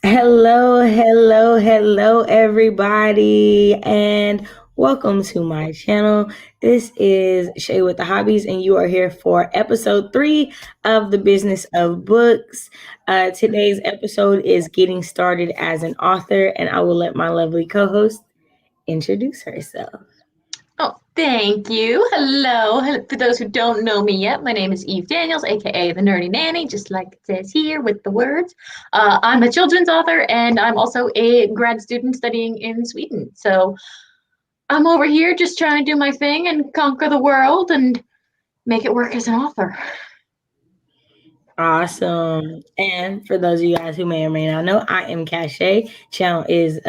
Hello, everybody, and welcome to my channel. This is Shay with the Hobbies, and you are here for episode 3 of the Business of Books. Today's episode is getting started as an author, and I will let my lovely co host introduce herself. Oh, thank you. Hello. For those who don't know me yet, my name is Eve Daniels, aka the Nerdy Nanny, just like it says here with the words. I'm a children's author and I'm also a grad student studying in Sweden. So I'm over here just trying to do my thing and conquer the world and make it work as an author. Awesome. And for those of you guys who may or may not know, I am Cache. Channel is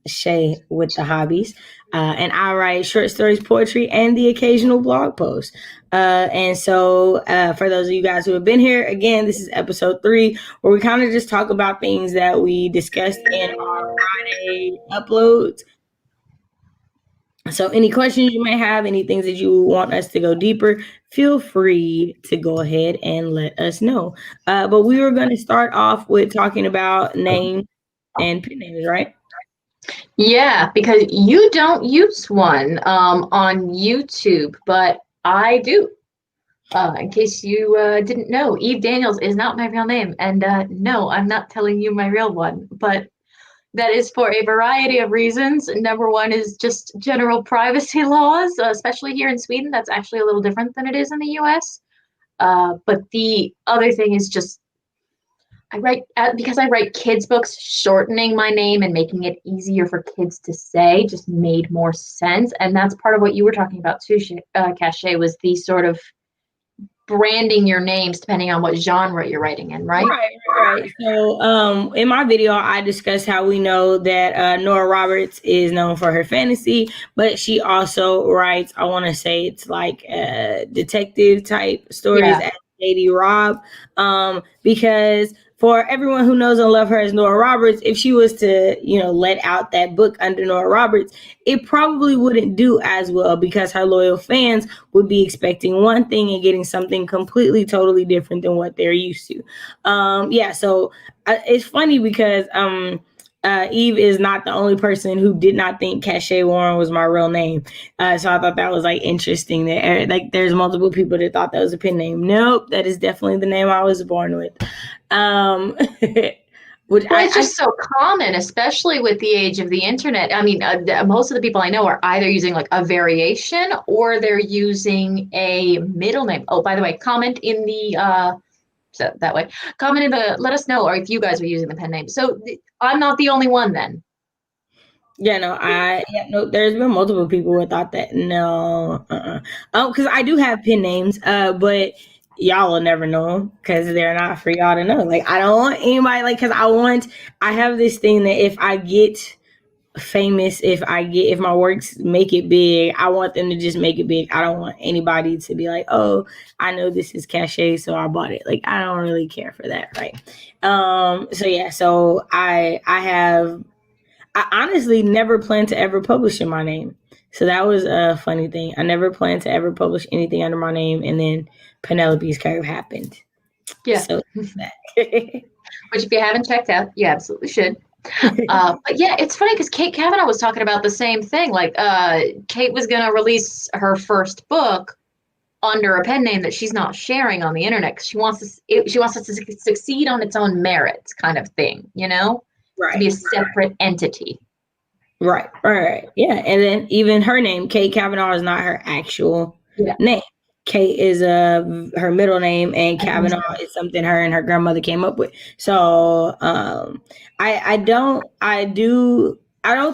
Shay with the Hobbies. And I write short stories, poetry, and the occasional blog post. And so for those of you guys who have been here, again, this is episode 3, where we kind of just talk about things that we discussed in our Friday uploads. So, any questions you may have, any things that you want us to go deeper, feel free to go ahead and let us know. But we were going to start off with talking about names and pen names, right? Yeah, because you don't use one on YouTube, but I do. In case you didn't know, Eve Daniels is not my real name. And no, I'm not telling you my real one, but that is for a variety of reasons. Number one is just general privacy laws, especially here in Sweden. That's actually a little different than it is in the US. But the other thing is just because I write kids' books, shortening my name and making it easier for kids to say just made more sense. And that's part of what you were talking about too, Cache, was the sort of branding your names depending on what genre you're writing in, right? Right. So, in my video, I discussed how we know that Nora Roberts is known for her fantasy, but she also writes, I want to say it's like detective type stories Yeah. as Lady Rob. Because for everyone who knows and love her as Nora Roberts, if she was to, let out that book under Nora Roberts, it probably wouldn't do as well because her loyal fans would be expecting one thing and getting something completely, totally different than what they're used to. Yeah, so it's funny because Eve is not the only person who did not think Cache Warren was my real name. So I thought that was like interesting that like there's multiple people that thought that was a pen name. Nope, that is definitely the name I was born with. Um, which Well, it's just so common, especially with the age of the internet. I mean, most of the people I know are either using like a variation or they're using a middle name. Oh, by the way, comment in the so that way. Comment in the let us know, or if you guys are using the pen name. So I'm not the only one then. No, there's been multiple people who thought that. No, because I do have pen names, but y'all will never know because they're not for y'all to know. Like I don't want anybody like because I have this thing that if I get famous, if my works make it big, I want them to just make it big. I don't want anybody to be like, oh, I know this is Cache, so I bought it. Like I don't really care for that, right? So yeah, so I honestly never planned to ever publish in my name. So that was a funny thing. I never planned to ever publish anything under my name, and then Penelope's Curve happened. Yeah. So that. Which, if you haven't checked out, you absolutely should. But yeah, it's funny because Kate Kavanaugh was talking about the same thing. Like, Kate was going to release her first book under a pen name that she's not sharing on the internet because she wants it to succeed on its own merits, kind of thing. To be a separate entity. Right. Yeah. And then even her name, Kate Kavanaugh, is not her actual name. Kate is her middle name, and Kavanaugh is something her and her grandmother came up with. So I don't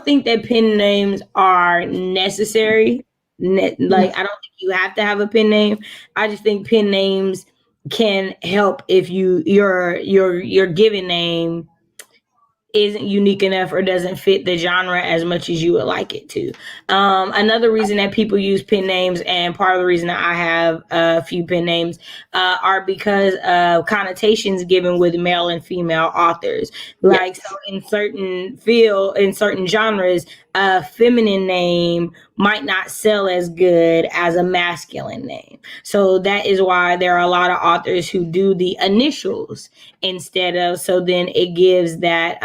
think that pen names are necessary. Like I don't think you have to have a pen name. I just think pen names can help if your given name isn't unique enough or doesn't fit the genre as much as you would like it to. Another reason that people use pen names, and part of the reason that I have a few pen names, are because of connotations given with male and female authors. Like, so in certain genres, a feminine name might not sell as good as a masculine name. So that is why there are a lot of authors who do the initials instead of, so then it gives that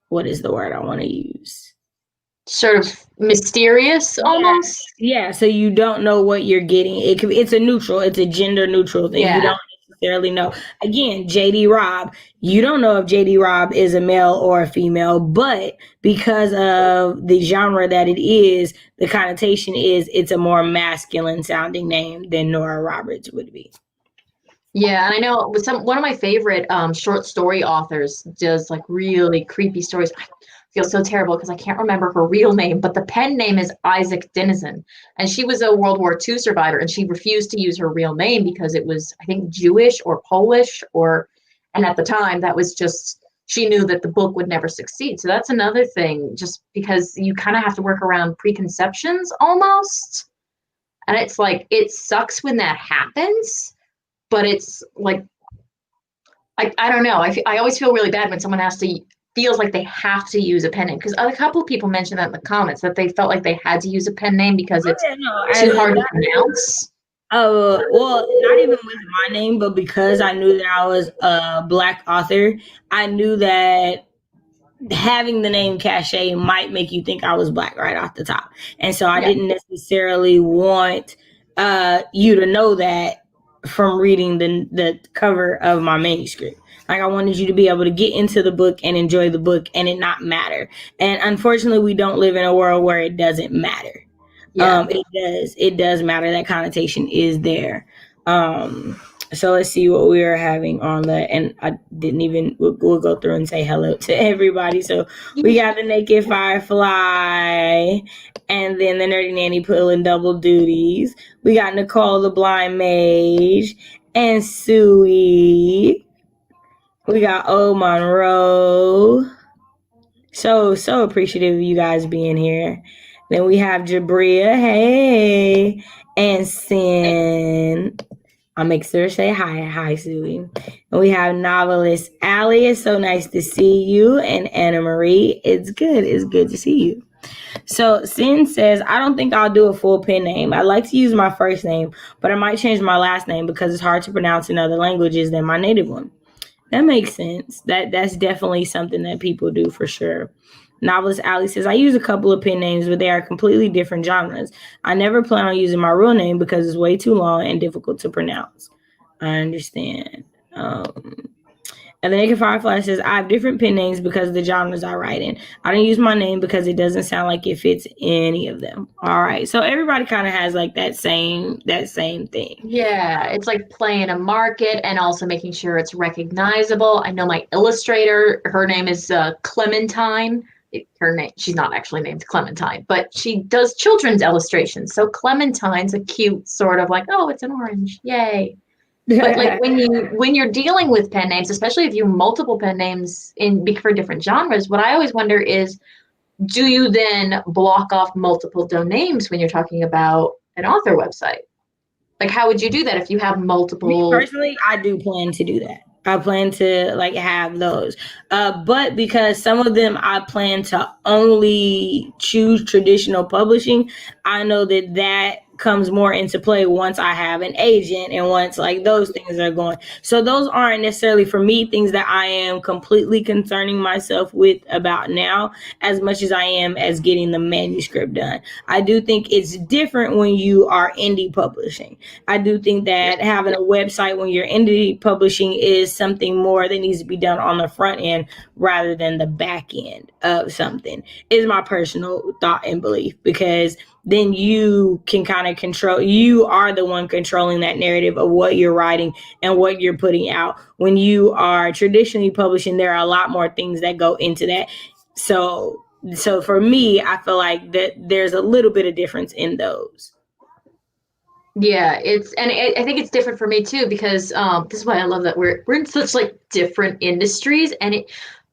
what is the word I want to use? Sort of mysterious, almost. Yeah, so you don't know what you're getting. It's a gender neutral thing. Yeah. You don't necessarily know. Again, JD Robb, you don't know if JD Robb is a male or a female, but because of the genre that it is, the connotation is it's a more masculine sounding name than Nora Roberts would be. Yeah, and I know one of my favorite short story authors does like really creepy stories. I feel so terrible because I can't remember her real name, but the pen name is Isaac Denizen, and she was a World War II survivor, and she refused to use her real name because it was, I think, Jewish or Polish, and at the time that was just, she knew that the book would never succeed. So that's another thing, just because you kind of have to work around preconceptions almost, and it's like it sucks when that happens. But it's like, I don't know. I always feel really bad when someone feels like they have to use a pen name, because a couple of people mentioned that in the comments that they felt like they had to use a pen name because it's too hard to pronounce. Well, not even with my name, but because I knew that I was a Black author, I knew that having the name Cachet might make you think I was Black right off the top. And so I didn't necessarily want you to know that from reading the cover of my manuscript. Like, I wanted you to be able to get into the book and enjoy the book and it not matter. And unfortunately, we don't live in a world where it doesn't matter. Yeah. It does matter. That connotation is there. So let's see what we are having on the, and I didn't even, we'll go through and say hello to everybody. So we got the Naked Firefly, and then the Nerdy Nanny pulling double duties. We got Nicole the Blind Mage, and Suey. We got O Monroe. So appreciative of you guys being here. Then we have Jabria, hey, and Sin. I'll make sure to say hi, Suey. And we have novelist Allie. It's so nice to see you. And Anna Marie, it's good to see you. So Sin says, I don't think I'll do a full pen name. I like to use my first name, but I might change my last name because it's hard to pronounce in other languages than my native one. That makes sense. That's definitely something that people do for sure. Novelist Allie says, I use a couple of pen names, but they are completely different genres. I never plan on using my real name because it's way too long and difficult to pronounce. I understand. And the Naked Firefly says, I have different pen names because of the genres I write in. I don't use my name because it doesn't sound like it fits any of them. All right. So everybody kind of has like that same thing. Yeah. It's like playing a market and also making sure it's recognizable. I know my illustrator, her name is Clementine. Her name, she's not actually named Clementine, but she does children's illustrations. So Clementine's a cute sort of like, oh, it's an orange. Yay. But like when you're dealing with pen names, especially if you have multiple pen names for different genres, what I always wonder is, do you then block off multiple domains when you're talking about an author website? Like, how would you do that if you have multiple? Me personally, I do plan to do that. I plan to like have those. But because some of them I plan to only choose traditional publishing, I know that comes more into play once I have an agent and once like those things are going. So those aren't necessarily for me things that I am completely concerning myself with about now as much as I am as getting the manuscript done. I do think it's different when you are indie publishing. I do think that having a website when you're indie publishing is something more that needs to be done on the front end rather than the back end of something, is my personal thought and belief, because then you can kind of control, you are the one controlling that narrative of what you're writing and what you're putting out. When you are traditionally publishing, there are a lot more things that go into that. So for me, I feel like that there's a little bit of difference in those. Yeah, I think it's different for me too, because this is why I love that we're in such like different industries,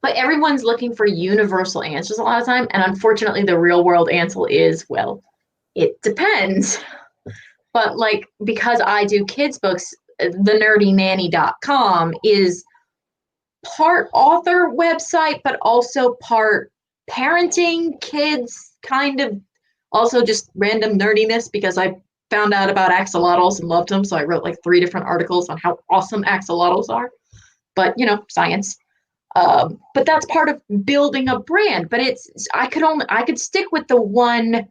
but everyone's looking for universal answers a lot of time, and unfortunately the real world answer is, well, it depends. But like, because I do kids books, thenerdynanny.com is part author website, but also part parenting, kids, kind of also just random nerdiness, because I found out about axolotls and loved them. So I wrote like 3 different articles on how awesome axolotls are, but science. But that's part of building a brand. But I could stick with the one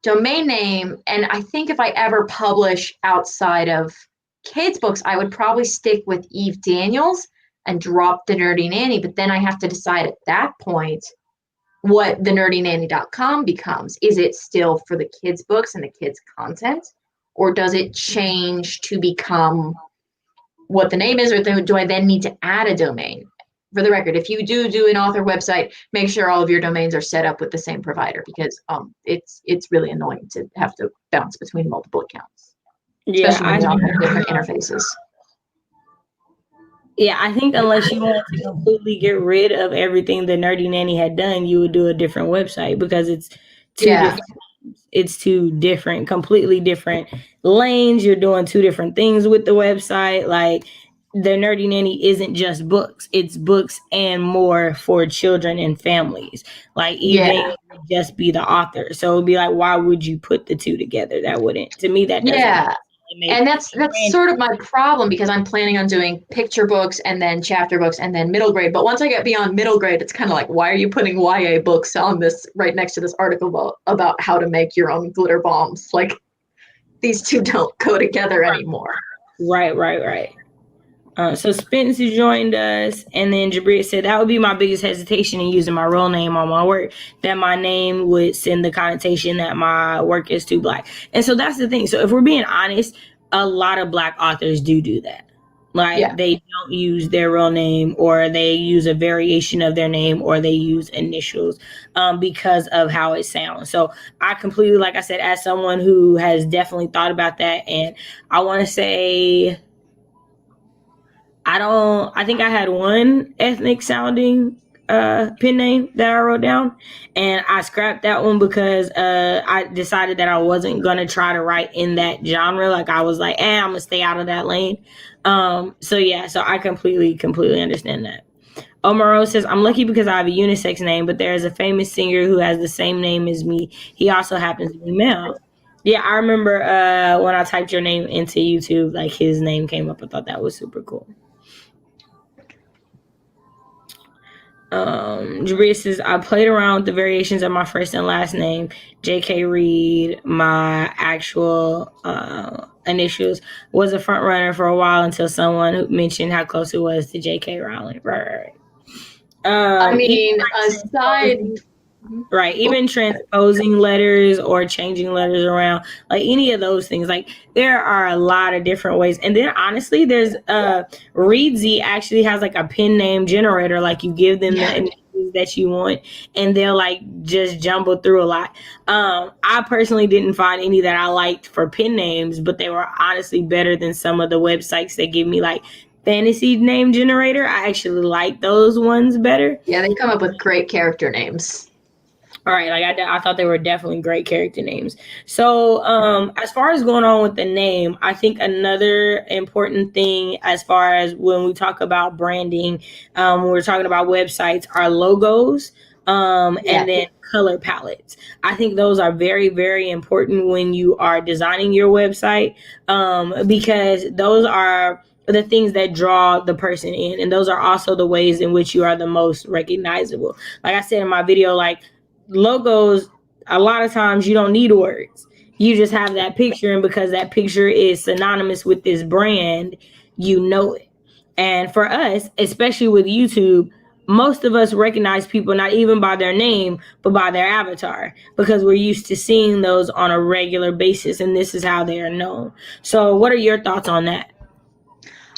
domain name. And I think if I ever publish outside of kids books, I would probably stick with Eve Daniels and drop the Nerdy Nanny. But then I have to decide at that point what the nerdynanny.com becomes. Is it still for the kids books and the kids content, or does it change to become what the name is, or do I then need to add a domain? For the record, if you do an author website, make sure all of your domains are set up with the same provider, because it's really annoying to have to bounce between multiple accounts, especially when you all have different interfaces. Yeah, I think unless you want to completely get rid of everything the Nerdy Nanny had done, you would do a different website, because it's two different, completely different lanes. You're doing two different things with the website. Like, the Nerdy Nanny isn't just books; it's books and more for children and families. Like, even would just be the author. So it'd be like, why would you put the two together? That wouldn't. To me, that doesn't. And that's sort of my problem, because I'm planning on doing picture books and then chapter books and then middle grade. But once I get beyond middle grade, it's kind of like, why are you putting YA books on this right next to this article about how to make your own glitter bombs? Like, these two don't go together anymore. Right. So Spence joined us, and then Jabria said that would be my biggest hesitation in using my real name on my work, that my name would send the connotation that my work is too Black. And so that's the thing. So if we're being honest, a lot of Black authors do that. Like, they don't use their real name, or they use a variation of their name, or they use initials because of how it sounds. So I completely, like I said, as someone who has definitely thought about that, and I want to say, I think I had one ethnic sounding pen name that I wrote down, and I scrapped that one because I decided that I wasn't gonna try to write in that genre. Like, I was like, I'm gonna stay out of that lane. So I completely understand that. Omaro says, I'm lucky because I have a unisex name, but there is a famous singer who has the same name as me. He also happens to be male. Yeah, I remember when I typed your name into YouTube, like, his name came up. I thought that was super cool. Jabria says, I played around with the variations of my first and last name, J.K. Reed. My actual initials was a front runner for a while until someone mentioned how close it was to J.K. Rowling. Right. I mean, even transposing letters or changing letters around, like any of those things, like, there are a lot of different ways. And then honestly, there's Reedsy actually has like a pen name generator. Like, you give them the initials that you want, and they'll like just jumble through a lot. I personally didn't find any that I liked for pen names, but they were honestly better than some of the websites that give me like fantasy name generator. I actually like those ones better. Yeah, they come up with great character names. All right, like, I thought they were definitely great character names. So as far as going on with the name, I think another important thing as far as when we talk about branding, when we're talking about websites, are logos and then color palettes. I think those are very, very important when you are designing your website, because those are the things that draw the person in, and those are also the ways in which you are the most recognizable. Like I said in my video, like, logos, a lot of times you don't need words. You just have that picture, and because that picture is synonymous with this brand, you know it. And for us, especially with YouTube, most of us recognize people not even by their name, but by their avatar, because we're used to seeing those on a regular basis, and this is how they are known. So what are your thoughts on that?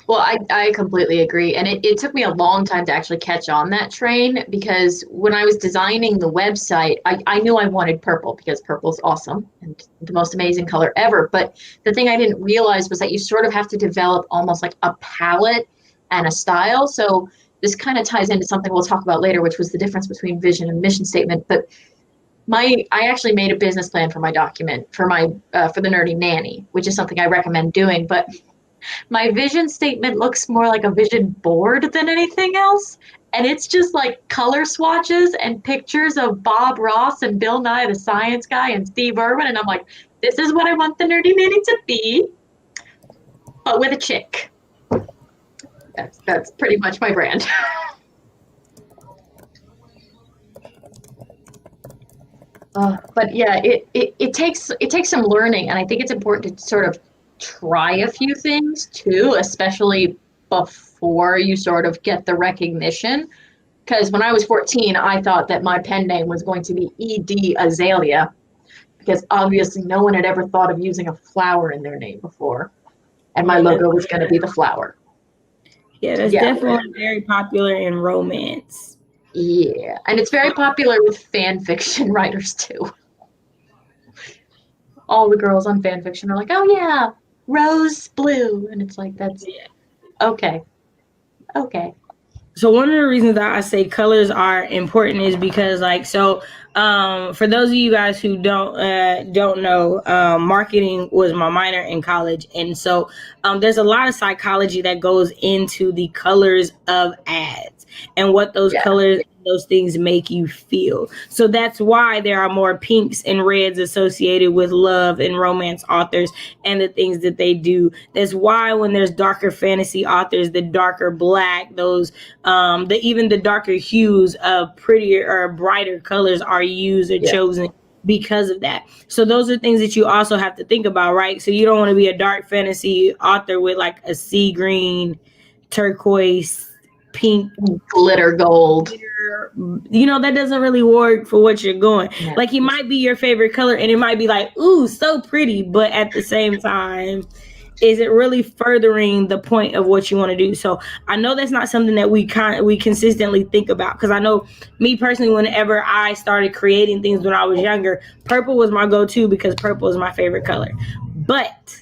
Well, I completely agree. And it took me a long time to actually catch on that train, because when I was designing the website, I knew I wanted purple because purple's awesome and the most amazing color ever. But the thing I didn't realize was that you sort of have to develop almost like a palette and a style. So this kind of ties into something we'll talk about later, which was the difference between vision and mission statement. But I actually made a business plan for my document for the Nerdy Nanny, which is something I recommend doing. But my vision statement looks more like a vision board than anything else. And it's just like color swatches and pictures of Bob Ross and Bill Nye the Science Guy and Steve Irwin. And I'm like, this is what I want the Nerdy Nanny to be, but with a chick. That's pretty much my brand. But yeah, it takes some learning, and I think it's important to sort of try a few things too, especially before you sort of get the recognition. Because when I was 14, I thought that my pen name was going to be E.D. Azalea, because obviously no one had ever thought of using a flower in their name before, and my logo was going to be the flower. Yeah, that's definitely very popular in romance. Yeah, and it's very popular with fan fiction writers too. All the girls on fan fiction are like, oh yeah, rose blue, and it's like, that's okay. So one of the reasons that I say colors are important is because, like, so for those of you guys who don't know, marketing was my minor in college, and so there's a lot of psychology that goes into the colors of ads and what those colors, those things make you feel. So that's why there are more pinks and reds associated with love and romance authors and the things that they do. That's why when there's darker fantasy authors, the darker black, those even the darker hues of prettier or brighter colors are used or chosen because of that. So those are things that you also have to think about, right? So you don't want to be a dark fantasy author with like a sea green, turquoise, pink, glitter gold. You know, that doesn't really work for what you're going. Yeah. Like, it might be your favorite color and it might be like, ooh, so pretty, but at the same time, is it really furthering the point of what you want to do? So I know that's not something that we consistently think about, because I know me personally, whenever I started creating things when I was younger, purple was my go-to because purple is my favorite color. But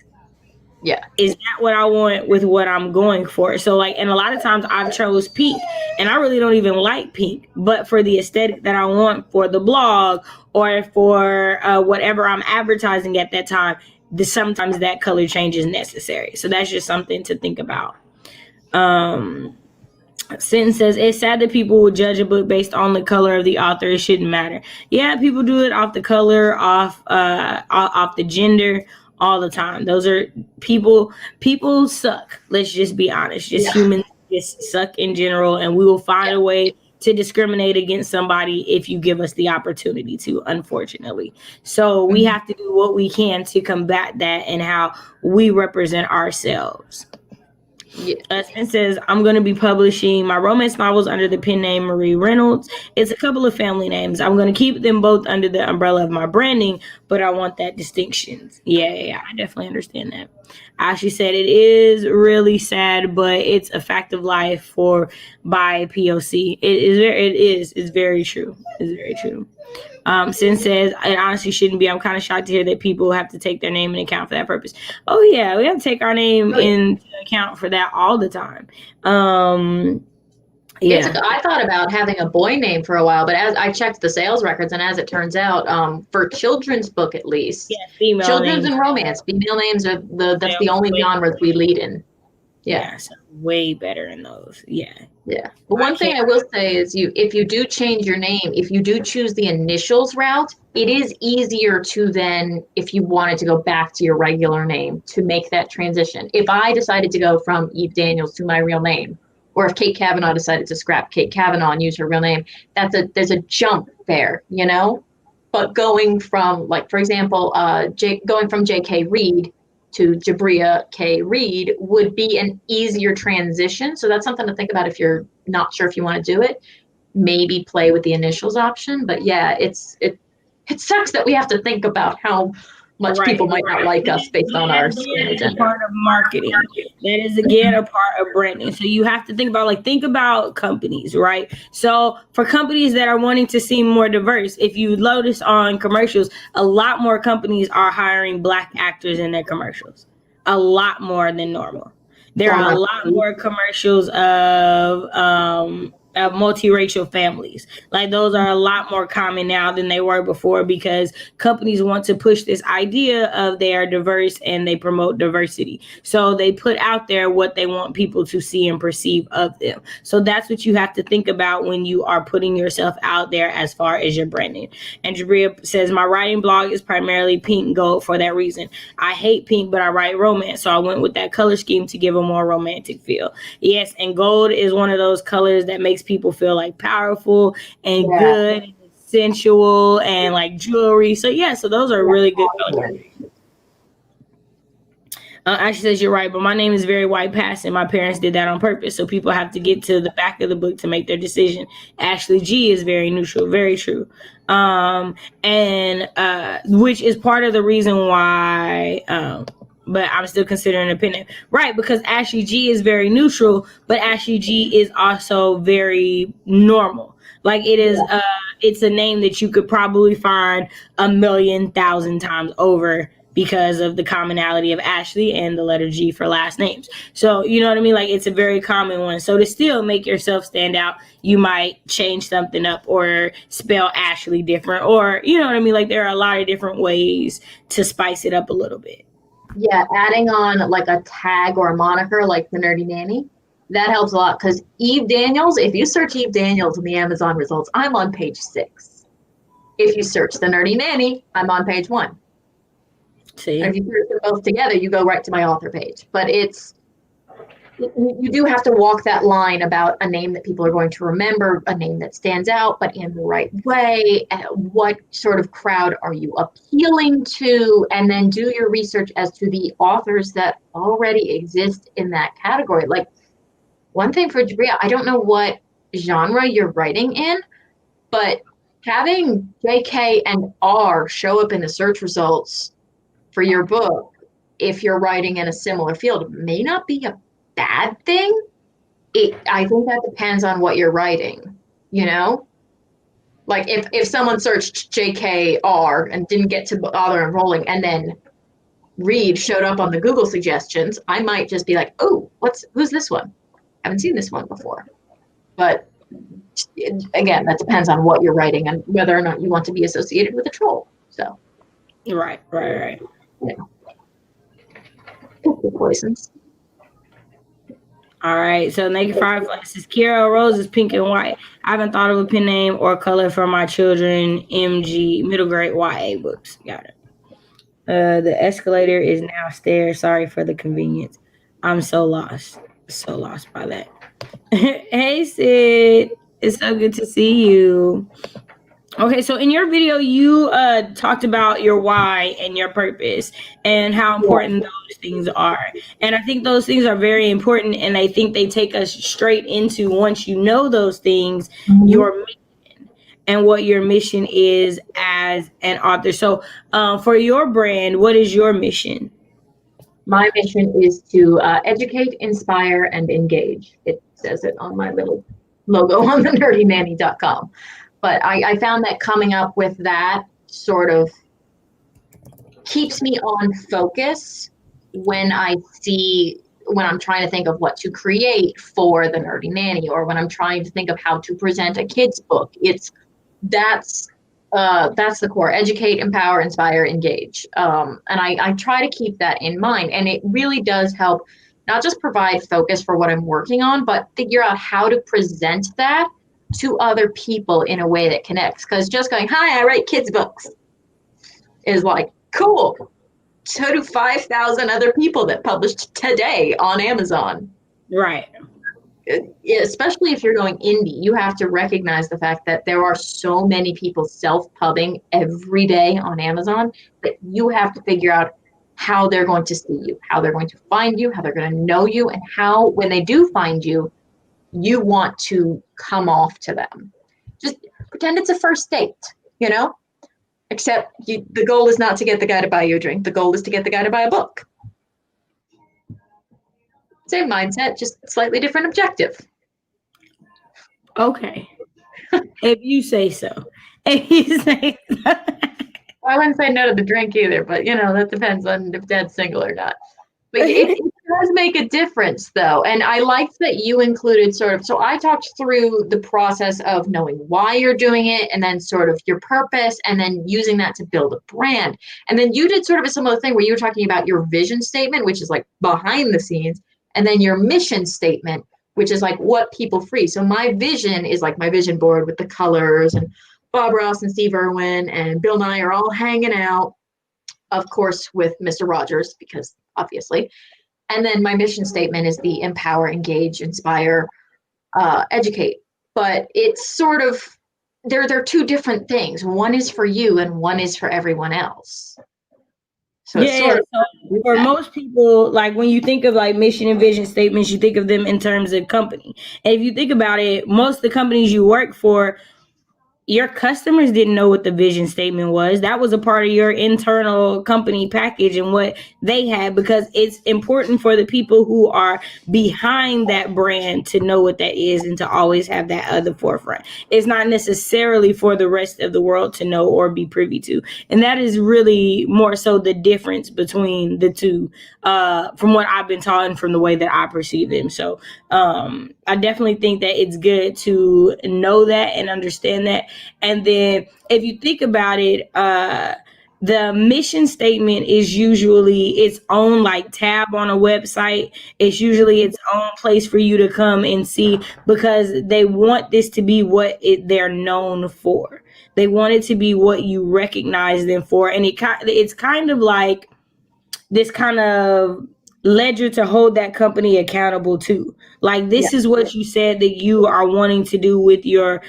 is that what I want with what I'm going for? So like, and a lot of times I've chose pink, and I really don't even like pink, but for the aesthetic that I want for the blog or for whatever I'm advertising at that time, sometimes that color change is necessary. So that's just something to think about. Sentence says, it's sad that people would judge a book based on the color of the author. It shouldn't matter. Yeah, people do it off the color, off the gender, all the time. Those are people suck. Let's just be honest. Humans just suck in general, and we will find a way to discriminate against somebody if you give us the opportunity to, unfortunately. So we have to do what we can to combat that and how we represent ourselves. It says, I'm going to be publishing my romance novels under the pen name Marie Reynolds. It's a couple of family names. I'm going to keep them both under the umbrella of my branding, but I want that distinction. Yeah, I definitely understand that. Ashley said, it is really sad, but it's a fact of life by POC. It's very true. It's very true. Sin says, it honestly shouldn't be. I'm kind of shocked to hear that people have to take their name into account for that purpose. Oh yeah, we have to take our name into account for that all the time. I thought about having a boy name for a while, but as I checked the sales records, and as it turns out, for children's book at least, female children's names. And romance, female names are that's the only genres we lead in. So way better in those. But one thing I will say is, if you do change your name, if you do choose the initials route, it is easier to then, if you wanted to go back to your regular name, to make that transition. If I decided to go from Eve Daniels to my real name, or if Kate Kavanaugh decided to scrap Kate Kavanaugh and use her real name, there's a jump there, you know? But going from, like, for example, going from J.K. Reid to Jabria K. Reid would be an easier transition. So that's something to think about if you're not sure if you want to do it. Maybe play with the initials option. But yeah, it sucks that we have to think about how much people might not like us based on our skin or gender. Part of marketing. That is again a part of branding. So you have to think about companies, right? So for companies that are wanting to seem more diverse, if you notice on commercials, a lot more companies are hiring Black actors in their commercials. A lot more than normal. There are a lot more commercials of multiracial families. Like, those are a lot more common now than they were before, because companies want to push this idea of they are diverse and they promote diversity. So they put out there what they want people to see and perceive of them. So that's what you have to think about when you are putting yourself out there as far as your branding. And Jabria says, my writing blog is primarily pink and gold for that reason. I hate pink, but I write romance. So I went with that color scheme to give a more romantic feel. Yes, and gold is one of those colors that makes people feel like powerful and good. sensual and like jewelry. So yeah, so those are really good colors. Ashley says you're right, but my name is very white passing. My parents did that on purpose, so people have to get to the back of the book to make their decision. Ashley G is very neutral, very true, and which is part of the reason why. But I'm still considering a pen name, right? Because Ashley G is very neutral, but Ashley G is also very normal. Like it is, it's a name that you could probably find 1,000,000 times over because of the commonality of Ashley and the letter G for last names. So, you know what I mean? Like it's a very common one. So to still make yourself stand out, you might change something up or spell Ashley different, or, you know what I mean? Like there are a lot of different ways to spice it up a little bit. Yeah, adding on like a tag or a moniker like the Nerdy Nanny, that helps a lot, because Eve Daniels, if you search Eve Daniels in the Amazon results, I'm on page 6. If you search the Nerdy Nanny, I'm on page 1. See? And if you search them both together, you go right to my author page. But you do have to walk that line about a name that people are going to remember, a name that stands out, but in the right way. What sort of crowd are you appealing to? And then do your research as to the authors that already exist in that category. Like, one thing for Jabria, I don't know what genre you're writing in, but having JK and R show up in the search results for your book, if you're writing in a similar field, may not be a bad thing. I think that depends on what you're writing, you know? Like if someone searched JKR and didn't get to bother enrolling, and then Reed showed up on the Google suggestions, I might just be like, oh, who's this one? I haven't seen this one before. But again, that depends on what you're writing and whether or not you want to be associated with a troll. So Right. Yeah. Poisons. All right, so Naked Firefly says Kira Rose is pink and white. I haven't thought of a pen name or color for my children. MG middle grade YA books. Got it. The escalator is now stairs. Sorry for the convenience. I'm so lost by that. Hey Sid, it's so good to see you. Okay, so in your video, you talked about your why and your purpose and how important those things are. And I think those things are very important. And I think they take us straight into, once you know those things, your mission and what your mission is as an author. So for your brand, what is your mission? My mission is to educate, inspire, and engage. It says it on my little logo on the nerdynanny.com. But I found that coming up with that sort of keeps me on focus when I'm trying to think of what to create for the Nerdy Nanny, or when I'm trying to think of how to present a kid's book. That's the core: educate, empower, inspire, engage. And I try to keep that in mind. And it really does help not just provide focus for what I'm working on, but figure out how to present that to other people in a way that connects. Because just going, hi, I write kids' books, is like, cool. So do 5,000 other people that published today on Amazon. Right. Especially if you're going indie, you have to recognize the fact that there are so many people self-pubbing every day on Amazon that you have to figure out how they're going to see you, how they're going to find you, how they're going to know you, and how, when they do find you, you want to come off to them. Just pretend it's a first date, you know? Except the goal is not to get the guy to buy you a drink. The goal is to get the guy to buy a book. Same mindset, just slightly different objective. Okay. If you say so. If you say so. I wouldn't say no to the drink either, but that depends on if Dad's single or not. But it does make a difference, though. And I liked that you included so I talked through the process of knowing why you're doing it, and then sort of your purpose, and then using that to build a brand. And then you did sort of a similar thing where you were talking about your vision statement, which is like behind the scenes, and then your mission statement, which is like what people free. So my vision is like my vision board with the colors, and Bob Ross and Steve Irwin and Bill Nye are all hanging out, of course, with Mr. Rogers, because obviously. And then my mission statement is the empower, engage, inspire, educate. But it's sort of they're two different things. One is for you and one is for everyone else. So it's sort of so for most people, like when you think of like mission and vision statements, you think of them in terms of company. And if you think about it, most of the companies you work for, your customers didn't know what the vision statement was. That was a part of your internal company package and what they had, because it's important for the people who are behind that brand to know what that is and to always have that at the forefront. It's not necessarily for the rest of the world to know or be privy to. And that is really more so the difference between the two, from what I've been taught and from the way that I perceive them. So I definitely think that it's good to know that and understand that. And then if you think about it, the mission statement is usually its own like tab on a website. It's usually its own place for you to come and see, because they want this to be what they're known for. They want it to be what you recognize them for. And it's kind of like this kind of ledger to hold that company accountable to. Like, this is what you said that you are wanting to do with your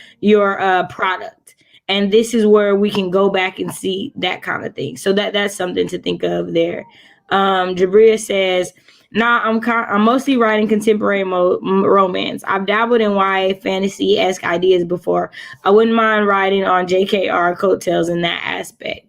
product, and this is where we can go back and see that kind of thing. So that's something to think of there. Jabria says, nah, I'm mostly writing contemporary romance. I've dabbled in YA fantasy-esque ideas before. I wouldn't mind writing on JKR coattails in that aspect.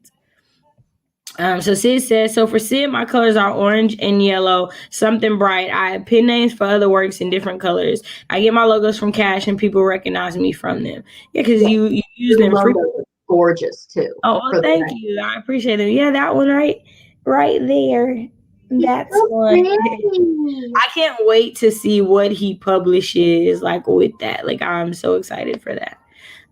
So Sid says, so for Sid, my colors are orange and yellow, something bright. I have pen names for other works in different colors. I get my logos from Cash and people recognize me from them. Yeah, because you use them frequently. Gorgeous too. Oh, thank you. I appreciate them. Yeah, that one right there. That's one. I can't wait to see what he publishes like with that. Like, I'm so excited for that.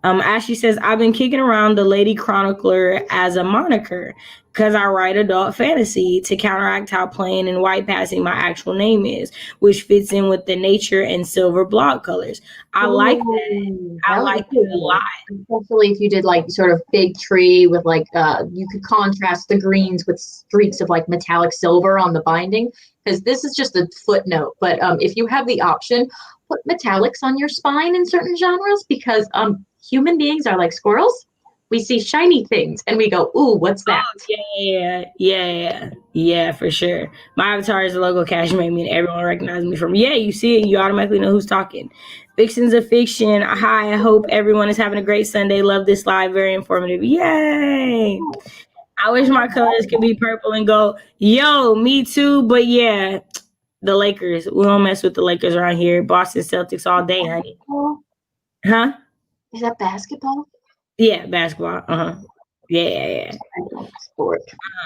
Ashley says, I've been kicking around the Lady Chronicler as a moniker because I write adult fantasy to counteract how plain and white passing my actual name is, which fits in with the nature and silver block colors. I like that. I like it a lot. Especially if you did like sort of big tree with like, you could contrast the greens with streaks of like metallic silver on the binding, because this is just a footnote. But if you have the option, put metallics on your spine in certain genres, because human beings are like squirrels. We see shiny things and we go, ooh, what's that? Oh, yeah, for sure. My avatar is a logo Cash made me and everyone recognizes me from. Yeah, you see it, you automatically know who's talking. Fiction's a fiction. Hi, I hope everyone is having a great Sunday. Love this live, very informative. Yay! I wish my colors could be purple and gold. Yo, me too, but yeah, the Lakers. We don't mess with the Lakers around here. Boston Celtics all day, honey. Huh? Is that basketball? Yeah, basketball. Yeah. Sport.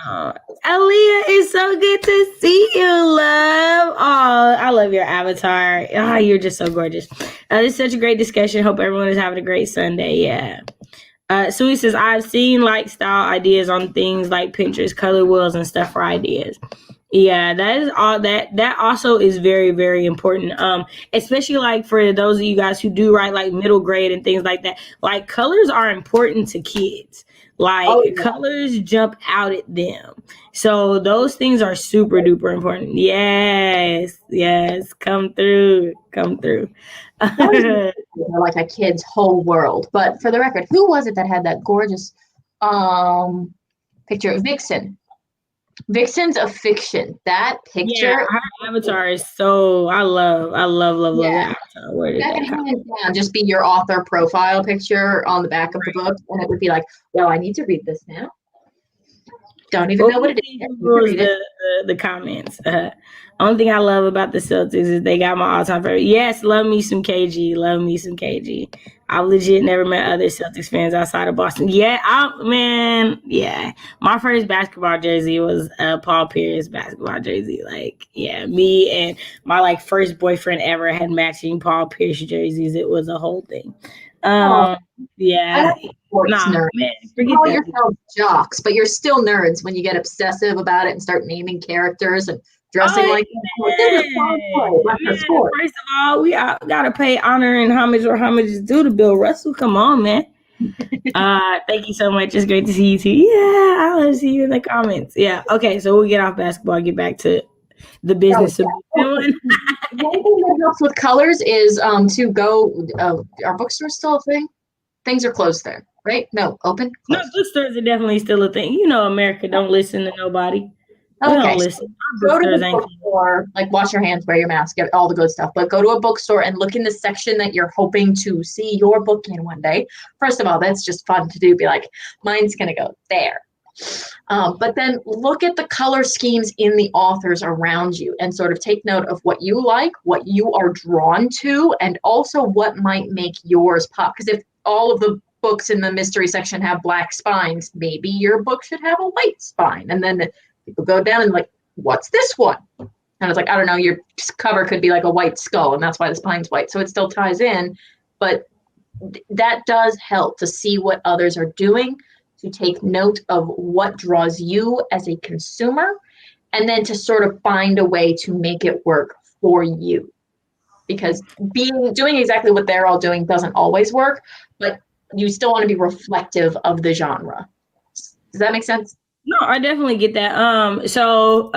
Aaliyah, it's so good to see you, love. Oh, I love your avatar. Oh, you're just so gorgeous. This is such a great discussion. Hope everyone is having a great Sunday. Yeah. So he says, I've seen like style ideas on things like Pinterest, color wheels, and stuff for ideas. Yeah, that is all that also is very, very important. Especially like for those of you guys who do write like middle grade and things like that. Like, colors are important to kids. Like, colors jump out at them. So those things are super duper important. Yes. Come through. Like a kid's whole world. But for the record, who was it that had that gorgeous picture of Vixen? Vixen's a fiction. That picture, her avatar is so I love that avatar. Where did that come from? Just be your author profile picture on the back of the book, and it would be like, well, I need to read this now. Don't even know what it is. The comments. Only thing I love about the Celtics is they got my all-time favorite. Yes, love me some KG. I legit never met other Celtics fans outside of Boston. Yeah, my first basketball jersey was Paul Pierce basketball jersey. Like, yeah, me and my like first boyfriend ever had matching Paul Pierce jerseys. It was a whole thing. Yeah. Man, forget call yourselves jocks, but you're still nerds when you get obsessive about it and start naming characters and dressing like that. First of all, we gotta pay honor and homage where homage is due to Bill Russell. Come on, man. Thank you so much. It's great to see you too. Yeah, I love to see you in the comments. Yeah. Okay, so we'll get off basketball, get back to the business of doing. One thing that helps with colors is to go. Are bookstores still a thing? things are closed there, right? No, open, No, closed. bookstores are definitely still a thing. You know, America don't listen to nobody. We don't Okay, so listen. Our go to bookstores the ain't. bookstore, like wash your hands, wear your mask, get all the good stuff. But go to a bookstore and look in the section that you're hoping to see your book in one day. First of all, that's just fun to do. Be like, mine's gonna go there. But then look at the color schemes in the authors around you and sort of take note of what you like, what you are drawn to, and also what might make yours pop. Because if all of the books in the mystery section have black spines, maybe your book should have a white spine. And then people go down and like, what's this one? And it's like, I don't know, your cover could be like a white skull, and that's why the spine's white. So it still ties in, but that does help to see what others are doing, to take note of what draws you as a consumer, and then to sort of find a way to make it work for you. Because doing exactly what they're all doing doesn't always work, but you still want to be reflective of the genre. Does that make sense? No, I definitely get that. So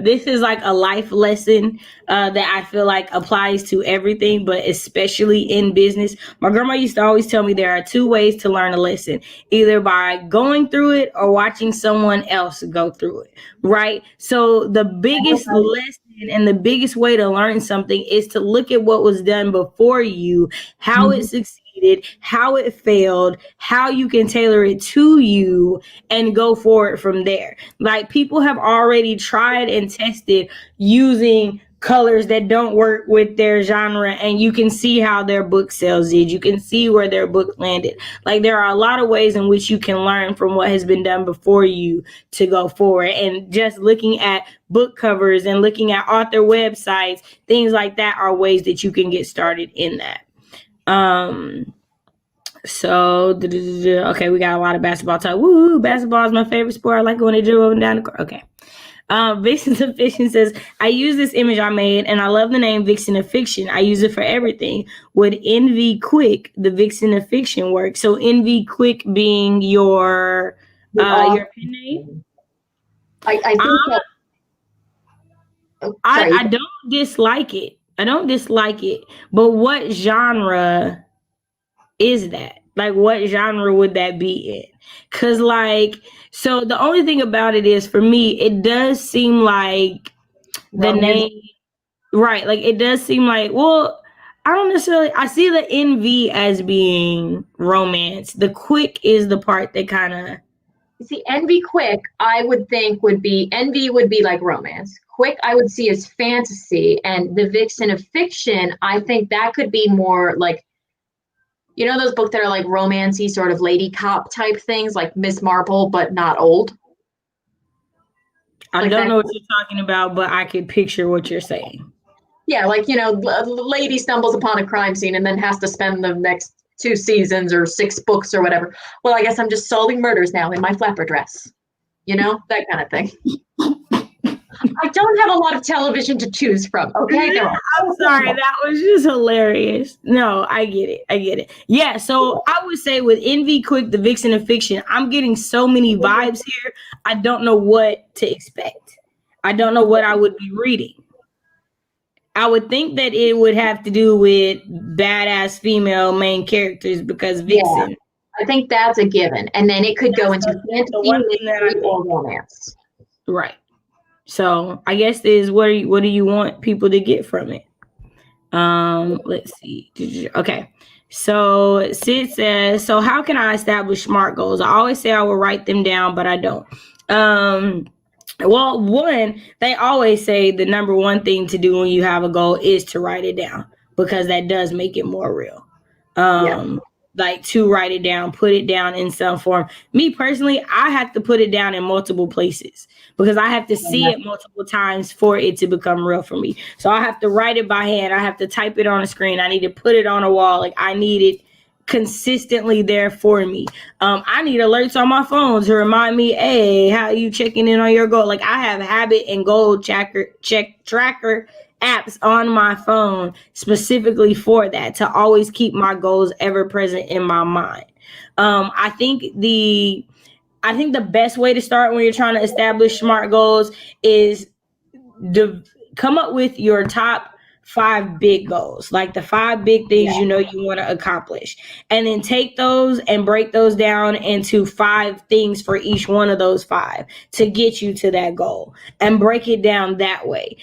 this is like a life lesson that I feel like applies to everything, but especially in business. My grandma used to always tell me there are two ways to learn a lesson, either by going through it or watching someone else go through it, right? So the biggest lesson and the biggest way to learn something is to look at what was done before you, how it succeeded, how it failed, how you can tailor it to you, and go forward from there. Like, people have already tried and tested using colors that don't work with their genre, and you can see how their book sales did. You can see where their book landed. Like, there are a lot of ways in which you can learn from what has been done before you to go forward. And just looking at book covers and looking at author websites, things like that are ways that you can get started in that. So okay, we got a lot of basketball talk. Woo, basketball is my favorite sport. I like when they dribble up and down the court. Okay. Vixen of Fiction says, I use this image I made and I love the name Vixen of Fiction. I use it for everything. Would NV Quick, the Vixen of Fiction, work? So NV Quick being your pen name? I think that, I don't dislike it. I don't dislike it. But what genre is that? Like, what genre would that be in? Because, like, so the only thing about it is, for me, it does seem like the name, right? Like, it does seem like, well, I don't necessarily, I see the NV as being romance. The quick is the part that kind of. See, NV Quick, I would think NV would be like romance. Quick, I would see as fantasy, and the Vixen of Fiction, I think that could be more like, you know, those books that are like romancy, sort of lady cop type things, like Miss Marple, but not old. I don't know what you're talking about, but I could picture what you're saying. Yeah, like, you know, a lady stumbles upon a crime scene and then has to spend the next 2 seasons or 6 books or whatever. Well, I guess I'm just solving murders now in my flapper dress. You know, that kind of thing. I don't have a lot of television to choose from, okay? I'm sorry, that was just hilarious. No, I get it. Yeah, so I would say with NV Quick, the Vixen of Fiction, I'm getting so many vibes here. I don't know what to expect. I don't know what I would be reading. I would think that it would have to do with badass female main characters, because Vixen. Yeah, I think that's a given. And then it could go into fantasy or romance. Right. So I guess is what do you want people to get from it? Let's see. Okay. So Sid says, so how can I establish SMART goals? I always say I will write them down, but I don't. Well, one, they always say the number one thing to do when you have a goal is to write it down, because that does make it more real. Like, to write it down, put it down in some form. Me personally, I have to put it down in multiple places, because I have to see it multiple times for it to become real for me. So I have to write it by hand. I have to type it on a screen. I need to put it on a wall. Like, I need it consistently there for me. I need alerts on my phone to remind me, hey, how are you checking in on your goal? Like, I have habit and goal tracker apps on my phone specifically for that, to always keep my goals ever present in my mind. I think the best way to start when you're trying to establish SMART goals is to come up with your top 5 big goals, like the 5 big things you know you want to accomplish, and then take those and break those down into 5 things for each one of those 5 to get you to that goal, and break it down that way.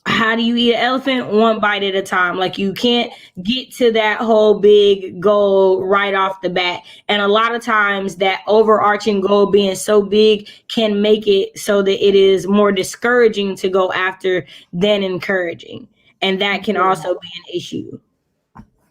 How do you eat an elephant? One bite at a time. Like, you can't get to that whole big goal right off the bat. And a lot of times that overarching goal being so big can make it so that it is more discouraging to go after than encouraging. And that can also be an issue.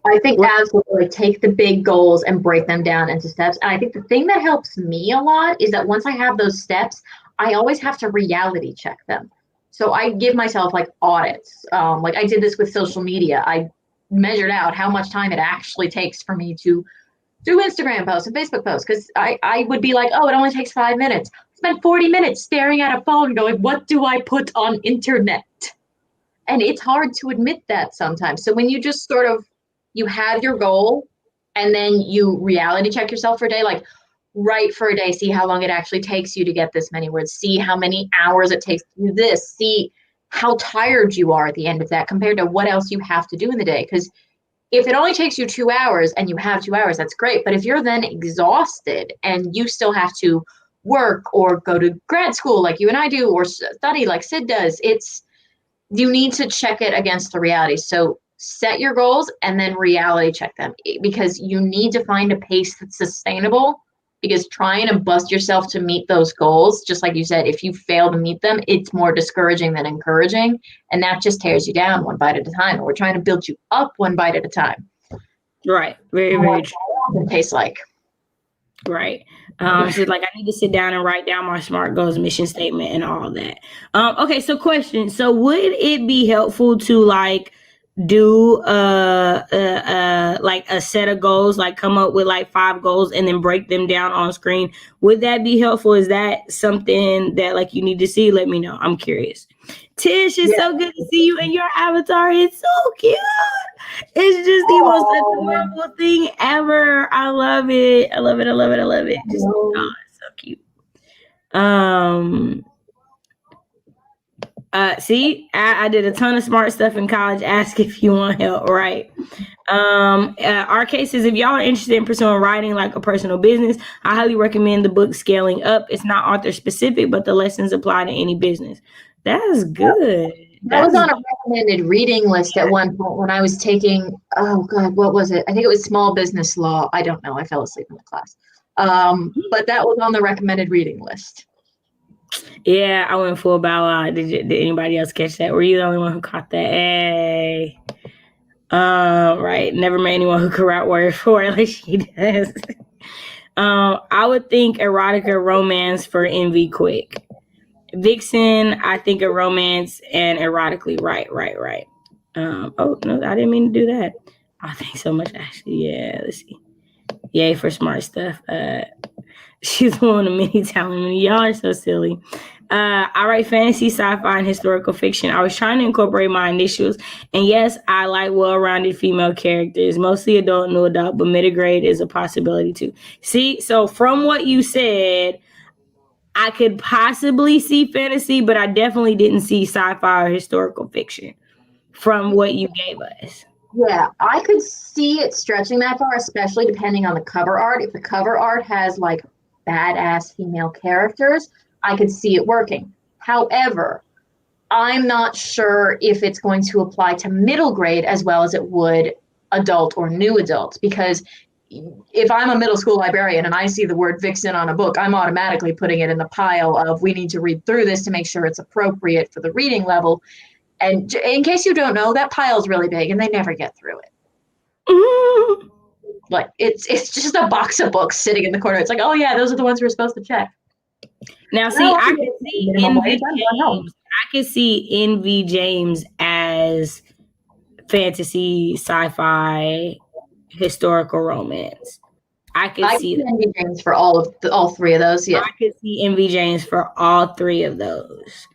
I think absolutely take the big goals and break them down into steps. And I think the thing that helps me a lot is that once I have those steps, I always have to reality check them. So I give myself like audits. Like I did this with social media. I measured out how much time it actually takes for me to do Instagram posts and Facebook posts, because I would be like, oh, it only takes 5 minutes. I spent 40 minutes staring at a phone going, what do I put on internet? And it's hard to admit that sometimes. So when you just sort of, you have your goal and then you reality check yourself for a day, like write for a day, see how long it actually takes you to get this many words, see how many hours it takes to do this, see how tired you are at the end of that compared to what else you have to do in the day. Because if it only takes you 2 hours and you have 2 hours, that's great. But if you're then exhausted and you still have to work or go to grad school like you and I do, or study like Sid does, you need to check it against the reality. So set your goals and then reality check them, because you need to find a pace that's sustainable, because trying to bust yourself to meet those goals, just like you said, if you fail to meet them, it's more discouraging than encouraging. And that just tears you down one bite at a time. And we're trying to build you up one bite at a time. Right. Very, very true. It tastes like. Right. So like I need to sit down and write down my SMART goals, mission statement, and all that. Okay, so question. So would it be helpful to like do like a set of goals, like come up with like 5 goals and then break them down on screen? Would that be helpful? Is that something that like you need to see? Let me know. I'm curious. Tish, it's so good to see you, and your avatar is so cute. It's just the most adorable thing ever. I love it. I love it. I love it. I love it. Just it's so cute. See, I did a ton of smart stuff in college. Ask if you want help, right? Our case is, if y'all are interested in pursuing writing like a personal business, I highly recommend the book Scaling Up. It's not author specific, but the lessons apply to any business. That's good. That was on a recommended reading list at one point when I was taking, oh God, what was it? I think it was small business law. I don't know. I fell asleep in the class. But that was on the recommended reading list. Yeah, I went full Bow Wow. Did anybody else catch that? Were you the only one who caught that? Hey. Right. Never met anyone who could write word for it like she does. I would think erotica romance for Envy Quick. Vixen, I think of romance and erotically. Right. Oh, no, I didn't mean to do that. Oh, thanks so much, Ashley. Yeah, let's see. Yay for smart stuff. She's one of many talent. Y'all are so silly. I write fantasy, sci-fi, and historical fiction. I was trying to incorporate my initials. And yes, I like well-rounded female characters, mostly adult, new adult, but middle grade is a possibility too. See, so from what you said, I could possibly see fantasy, but I definitely didn't see sci-fi or historical fiction from what you gave us. Yeah, I could see it stretching that far, especially depending on the cover art. If the cover art has like badass female characters, I could see it working. However, I'm not sure if it's going to apply to middle grade as well as it would adult or new adult, because if I'm a middle school librarian and I see the word vixen on a book, I'm automatically putting it in the pile of, we need to read through this to make sure it's appropriate for the reading level. And in case you don't know, that pile's really big and they never get through it. Mm-hmm. Like it's just a box of books sitting in the corner. It's like, oh yeah, those are the ones we're supposed to check. Now, see, I could see Envy James as fantasy, sci-fi, historical romance. I could see Envy James for all 3 of those. Yeah, I could see Envy James for all 3 of those.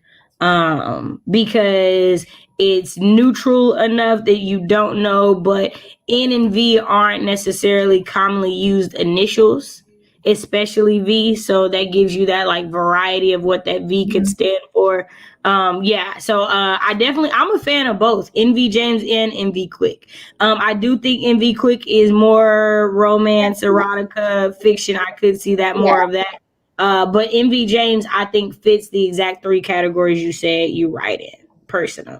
Because it's neutral enough that you don't know, but N and V aren't necessarily commonly used initials especially V. So that gives you that like variety of what that V could stand for. Yeah. So I'm a fan of both NV James and NV Quick. I do think NV Quick is more romance, erotica, fiction. I could see that more of that. But NV James, I think, fits the exact three categories you said you write in, personally.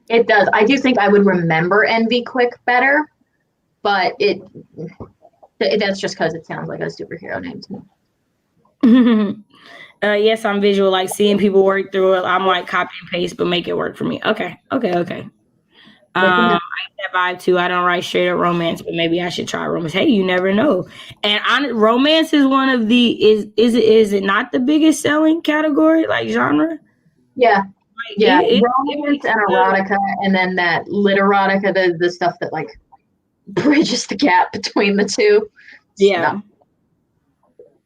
It does. I do think I would remember NV Quick better, but that's just because it sounds like a superhero name to me. Yes, I'm visual, like seeing people work through it. I'm like copy and paste, but make it work for me. Okay. I get that vibe too. I don't write straight up romance, but maybe I should try romance. Hey, you never know. And romance is one of the is it not the biggest selling category, like genre? Yeah. Like, Yeah, it romance and erotica, and then that literotica, the stuff that like bridges the gap between the two. Yeah.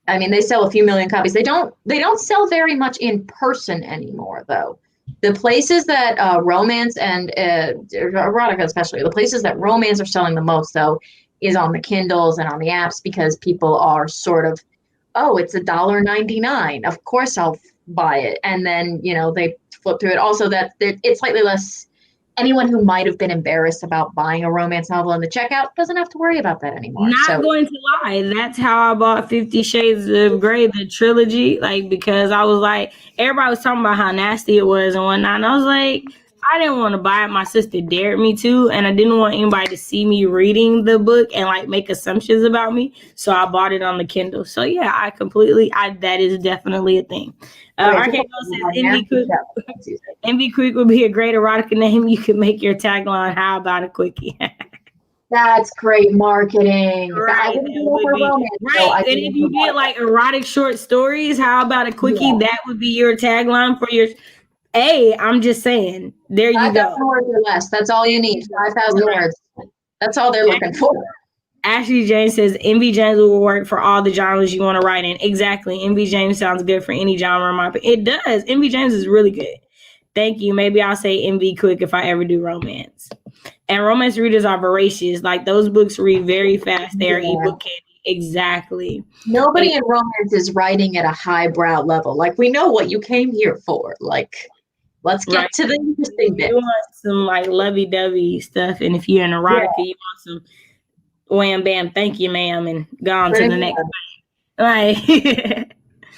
I mean, they sell a few million copies. They don't sell very much in person anymore, though. The places that romance and erotica, especially the places that romance are selling the most, though, is on the Kindles and on the apps, because people are sort of, oh, it's $1.99. Of course I'll buy it, and then they flip through it. Also, that it's slightly less. Anyone who might have been embarrassed about buying a romance novel in the checkout doesn't have to worry about that anymore. Not going to lie, that's how I bought 50 Shades of Grey, the trilogy, like, because I was like, everybody was talking about how nasty it was and whatnot, and I was like, I didn't want to buy it. My sister dared me to, and I didn't want anybody to see me reading the book and like make assumptions about me, so I bought it on the Kindle. So yeah, that is definitely a thing. Arcade says Envy Quick would be a great erotica name. You could make your tagline, "How about a quickie?" That's great marketing. Right, I wouldn't do it for romance. right. And if you did like erotic short stories, how about a quickie? Yeah. That would be your tagline for your. Hey, I'm just saying. There you go. 5,000 words or less. That's all you need. 5,000 words. That's all they're looking for. Ashley James says NV James will work for all the genres you want to write in. Exactly. NV James sounds good for any genre in my opinion. It does. NV James is really good. Thank you. Maybe I'll say NV Quick if I ever do romance. And romance readers are voracious. Like, those books read very fast. They are ebook candy. Exactly. Nobody in romance is writing at a highbrow level. Like, we know what you came here for. Like, let's get to the interesting bit. You want some like lovey-dovey stuff, and if you're in erotica, you want some wham bam, thank you, ma'am, and gone to the next thing. Like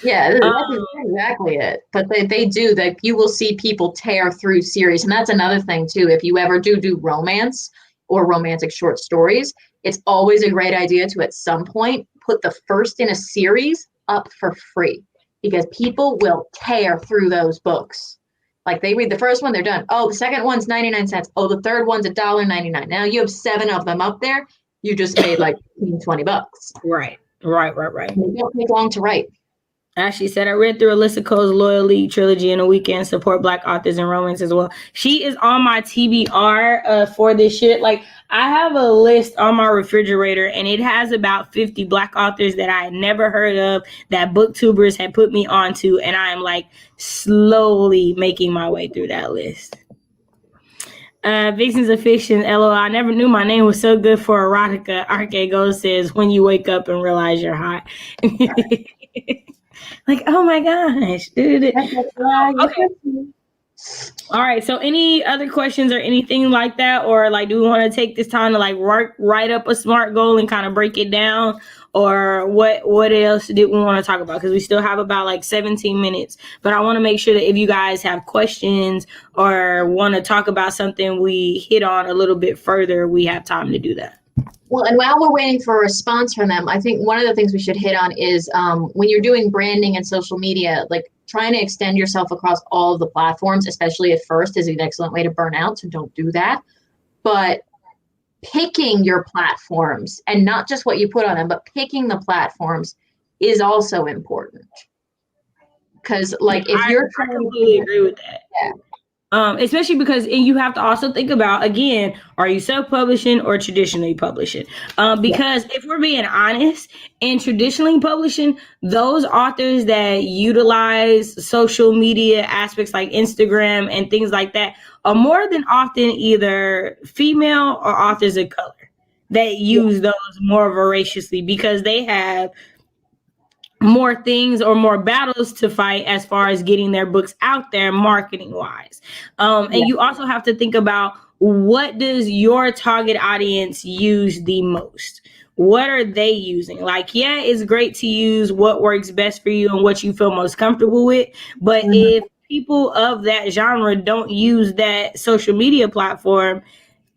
yeah, that's exactly it. But they do that. You will see people tear through series, and that's another thing too. If you ever do romance or romantic short stories, it's always a great idea to at some point put the first in a series up for free, because people will tear through those books. Like, they read the first one, they're done. Oh, the second one's 99 cents. Oh, the third one's $1.99. Now you have 7 of them up there. You just made like $20. Right. They don't take long to write. Ashley said, I read through Alyssa Cole's Loyal League trilogy in a weekend. Support Black authors in romance as well. She is on my TBR for this shit. Like, I have a list on my refrigerator, and it has about 50 Black authors that I had never heard of, that BookTubers had put me onto, and I am like slowly making my way through that list. Vixens of Fiction, LOL. I never knew my name was so good for erotica. Arcade Ghost says, when you wake up and realize you're hot. Like, oh my gosh. Okay. All right. So any other questions or anything like that? Or like, do we want to take this time to like write up a SMART goal and kind of break it down? Or what else did we want to talk about? Because we still have about like 17 minutes. But I want to make sure that if you guys have questions or want to talk about something we hit on a little bit further, we have time to do that. Well, and while we're waiting for a response from them, I think one of the things we should hit on is when you're doing branding and social media, like, trying to extend yourself across all of the platforms, especially at first, is an excellent way to burn out. So don't do that. But picking your platforms, and not just what you put on them, but picking the platforms is also important. Because, like, if you're I completely agree with that. Yeah. Especially because you have to also think about, again, are you self-publishing or traditionally publishing? Because if we're being honest, in traditionally publishing, those authors that utilize social media aspects like Instagram and things like that are more than often either female or authors of color that use those more voraciously, because they have more things or more battles to fight as far as getting their books out there marketing wise. And you also have to think about, what does your target audience use the most? What are they using? Like, yeah, it's great to use what works best for you and what you feel most comfortable with. But if people of that genre don't use that social media platform,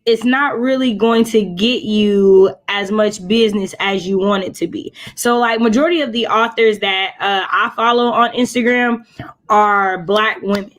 it's not really going to get you as much business as you want it to be. So like, majority of the authors that I follow on Instagram are Black women.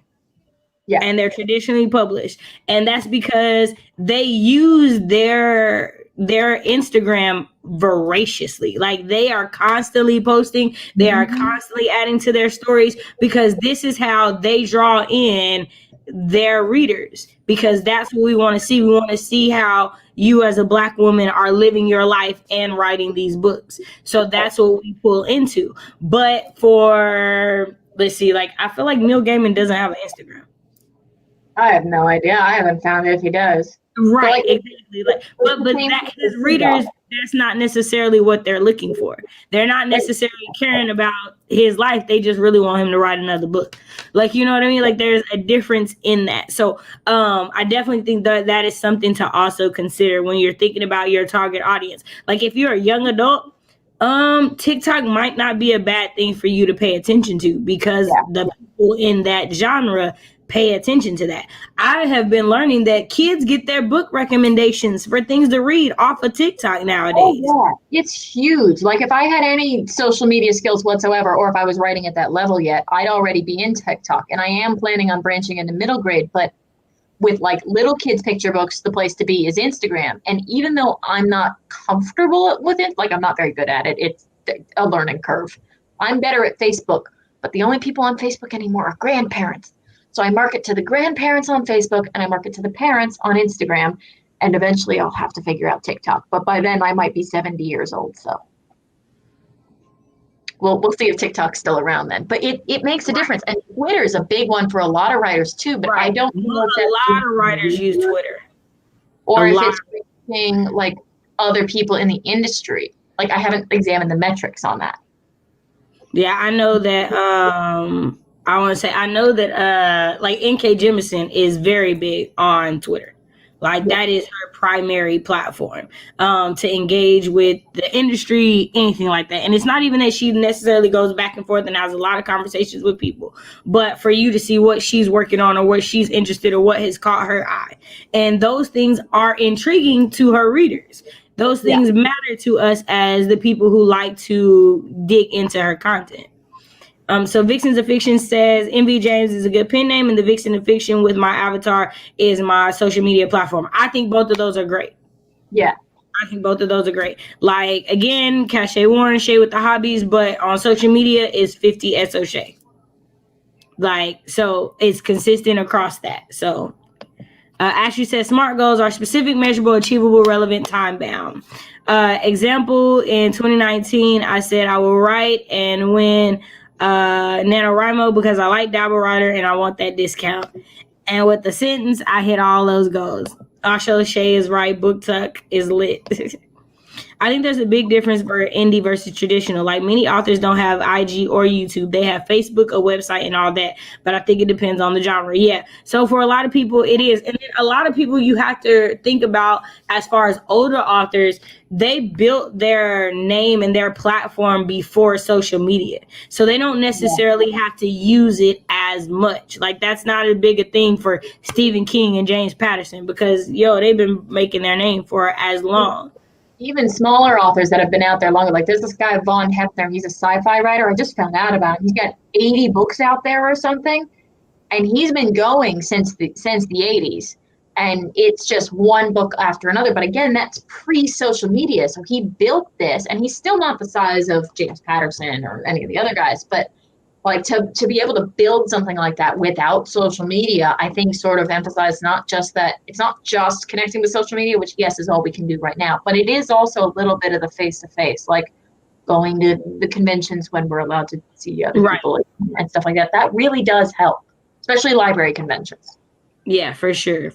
Yeah. And they're traditionally published. And that's because they use their Instagram voraciously. Like, they are constantly posting, they are constantly adding to their stories, because this is how they draw in their readers, because that's what we want to see. We want to see how you as a Black woman are living your life and writing these books. So that's what we pull into. But for, let's see, like, I feel like Neil Gaiman doesn't have an Instagram. I have no idea. I haven't found it if he does. Right, so, like, exactly. Like, but that his readers, that's not necessarily what they're looking for. They're not necessarily caring about his life. They just really want him to write another book. Like, you know what I mean? Like, there's a difference in that. So I definitely think that is something to also consider when you're thinking about your target audience. Like, if you're a young adult, TikTok might not be a bad thing for you to pay attention to, because the people in that genre pay attention to that. I have been learning that kids get their book recommendations for things to read off of TikTok nowadays. Oh, yeah. It's huge. Like, if I had any social media skills whatsoever, or if I was writing at that level yet, I'd already be in TikTok. And I am planning on branching into middle grade, but with like little kids picture books, the place to be is Instagram. And even though I'm not comfortable with it, like, I'm not very good at it, it's a learning curve. I'm better at Facebook, but the only people on Facebook anymore are grandparents. So I market to the grandparents on Facebook, and I market to the parents on Instagram, and eventually I'll have to figure out TikTok. But by then I might be 70 years old, so we'll see if TikTok's still around then. But it makes a difference, and Twitter is a big one for a lot of writers too. But I don't know if a lot of writers use Twitter, or if it's reaching like other people in the industry. Like, I haven't examined the metrics on that. Yeah, I know that. I know that like N.K. Jemisin is very big on Twitter. Like, that is her primary platform to engage with the industry, anything like that. And it's not even that she necessarily goes back and forth and has a lot of conversations with people, but for you to see what she's working on, or what she's interested, or what has caught her eye. And those things are intriguing to her readers. Those things matter to us as the people who like to dig into her content. So Vixens of Fiction says, MV James is a good pen name, and the Vixen of Fiction with my avatar is my social media platform. I think both of those are great. Yeah. I think both of those are great. Like, again, Cachet Warren, Shay with the hobbies, but on social media is 50 SO Shay. Like, so it's consistent across that. So Ashley says, SMART goals are specific, measurable, achievable, relevant, time bound. Example, in 2019, I said I will write and win NaNoWriMo because I like Dabble Writer and I want that discount. And with the sentence, I hit all those goals. Also, Shay is right. Book Tuck is lit. I think there's a big difference for indie versus traditional. Like, many authors don't have IG or YouTube. They have Facebook, a website, and all that. But I think it depends on the genre. Yeah. So for a lot of people, it is. And then a lot of people you have to think about, as far as older authors, they built their name and their platform before social media. So they don't necessarily have to use it as much. Like, that's not as big a thing for Stephen King and James Patterson, because, they've been making their name for as long. Even smaller authors that have been out there longer, like there's this guy Von Hefner, he's a sci-fi writer. I just found out about him. He's got 80 books out there or something, and he's been going since the 80s, and it's just one book after another. But again, that's pre-social media, so he built this, and he's still not the size of James Patterson or any of the other guys, but like to be able to build something like that without social media, I think sort of emphasized not just that it's not just connecting with social media, which yes is all we can do right now, but it is also a little bit of the face-to-face, like going to the conventions when we're allowed to see other people and stuff like that. That really does help, especially library conventions. Yeah, for sure.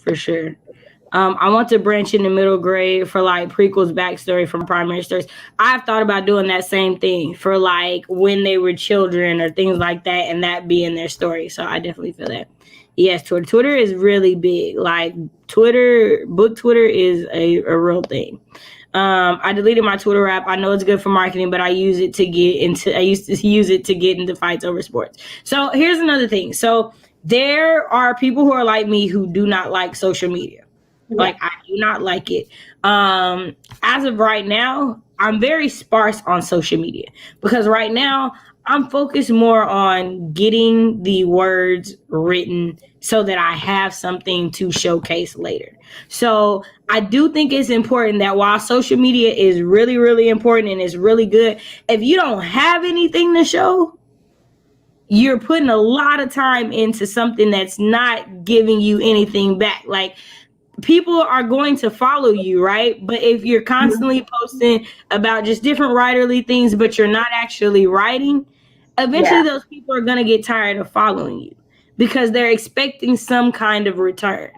I want to branch into middle grade for like prequels, backstory from primary stories. I've thought about doing that same thing for like when they were children or things like that, and that being their story. So I definitely feel that. Yes, Twitter. Twitter is really big. Like Twitter, book Twitter is a real thing. I deleted my Twitter app. I know it's good for marketing, but I used to use it to get into fights over sports. So here's another thing. So there are people who are like me who do not like social media. Like I do not like it. As of right now, I'm very sparse on social media because right now I'm focused more on getting the words written so that I have something to showcase later. So I do think it's important that while social media is really, really important and it's really good, if you don't have anything to show, you're putting a lot of time into something that's not giving you anything back. Like people are going to follow you, right? But if you're constantly posting about just different writerly things, but you're not actually writing, eventually those people are going to get tired of following you because they're expecting some kind of return.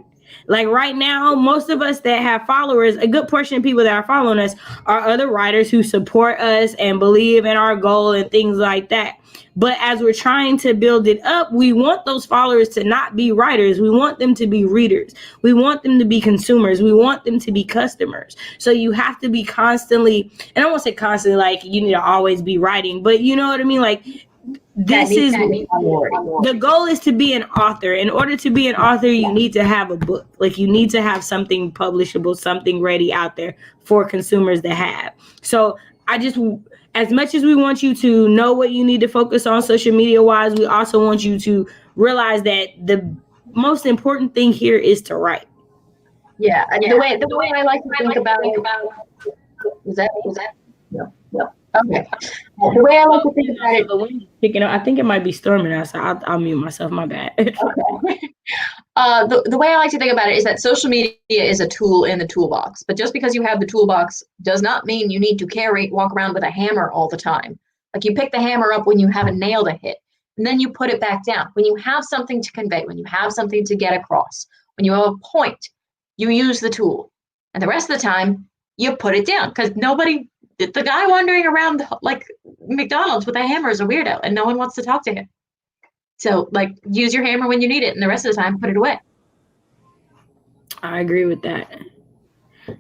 Like right now, most of us that have followers, a good portion of people that are following us are other writers who support us and believe in our goal and things like that. But as we're trying to build it up, we want those followers to not be writers. We want them to be readers. We want them to be consumers. We want them to be customers. So you have to be constantly, and I won't say constantly like you need to always be writing, but you know what I mean? Like the goal is to be an author. In order to be an author, you need to have a book. Like you need to have something publishable, something ready out there for consumers to have. So I just, as much as we want you to know what you need to focus on social media wise, we also want you to realize that the most important thing here is to write. Yeah, the way I like to think about it. Was that? No. Okay. The way I like to think about it. The wind is picking up. I think it might be storming outside. I'll mute myself. My bad. Okay. The way I like to think about it is that social media is a tool in the toolbox. But just because you have the toolbox does not mean you need to walk around with a hammer all the time. Like you pick the hammer up when you have a nail to hit, and then you put it back down. When you have something to convey, when you have something to get across, when you have a point, you use the tool. And the rest of the time, you put it down because the guy wandering around like McDonald's with a hammer is a weirdo and no one wants to talk to him. So like use your hammer when you need it and the rest of the time put it away. I agree with that.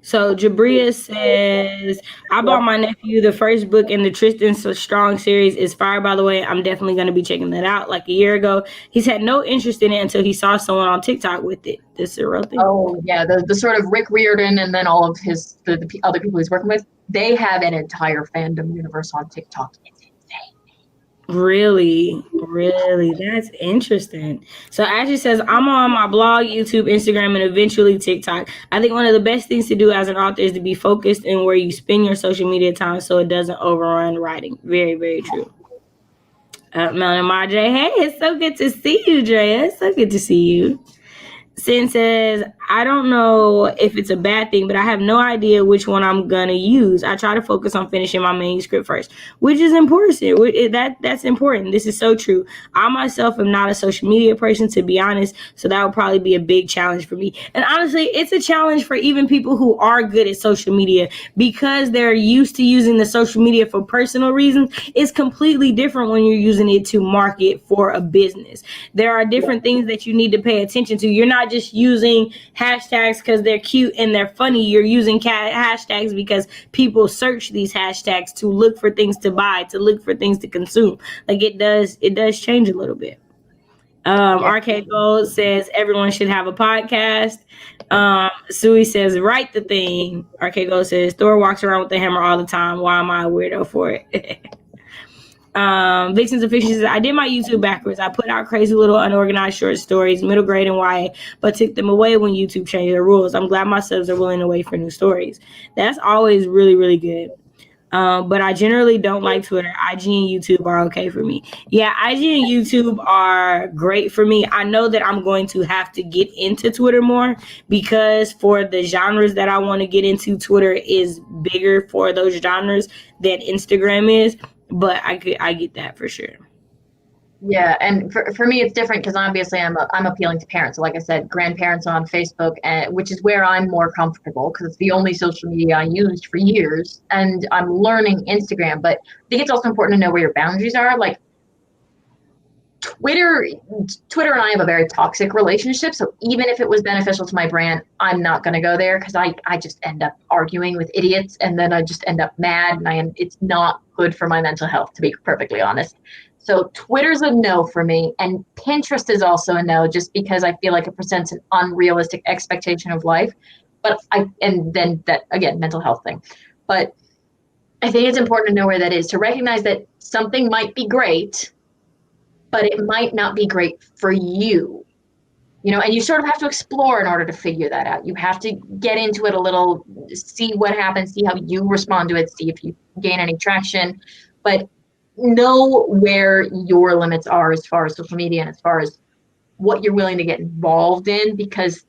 So Jabria says, I bought my nephew the first book in the Tristan Strong series. Is fire, by the way. I'm definitely going to be checking that out. Like a year ago, he's had no interest in it until he saw someone on TikTok with it. This is a real thing. Oh yeah, the sort of Rick Riordan and then all of the other people he's working with, they have an entire fandom universe on TikTok. It's insane. Really, that's interesting. So Ashley says, I'm on my blog, YouTube, Instagram, and eventually TikTok. I think one of the best things to do as an author is to be focused in where you spend your social media time so it doesn't overrun writing. Very, very true. Melanated J, hey, it's so good to see you, Drea. It's so good to see you. Sin says, I don't know if it's a bad thing, but I have no idea which one I'm gonna use. I try to focus on finishing my manuscript first, which is important. That's important. This is so true. I myself am not a social media person, to be honest, so that would probably be a big challenge for me. And honestly, it's a challenge for even people who are good at social media because they're used to using the social media for personal reasons. It's completely different when you're using it to market for a business. There are different things that you need to pay attention to. You're not just using hashtags because they're cute and they're funny. You're using hashtags because people search these hashtags to look for things to buy, to look for things to consume. Like it does change a little bit. RK Gold says everyone should have a podcast. Sui says write the thing. RK Gold says Thor walks around with the hammer all the time. Why am I a weirdo for it? Vixen's Official says, I did my YouTube backwards. I put out crazy little unorganized short stories, middle grade and YA, but took them away when YouTube changed their rules. I'm glad my subs are willing to wait for new stories. That's always really, really good. But I generally don't like Twitter. IG and YouTube are okay for me. Yeah, IG and YouTube are great for me. I know that I'm going to have to get into Twitter more because for the genres that I want to get into, Twitter is bigger for those genres than Instagram is. But I get that for sure. Yeah, and for me it's different because obviously I'm appealing to parents. So like I said, grandparents on Facebook, which is where I'm more comfortable because it's the only social media I used for years, and I'm learning Instagram. But I think it's also important to know where your boundaries are. Like Twitter, Twitter and I have a very toxic relationship. So even if it was beneficial to my brand, I'm not going to go there because I just end up arguing with idiots, and then I just end up mad, and it's not good for my mental health, to be perfectly honest. So Twitter's a no for me, and Pinterest is also a no, just because I feel like it presents an unrealistic expectation of life. And then that again, mental health thing. But I think it's important to know where that is, to recognize that something might be great, but it might not be great for you, and you sort of have to explore in order to figure that out. You have to get into it a little, see what happens, see how you respond to it, see if you gain any traction, but know where your limits are as far as social media and as far as what you're willing to get involved in, because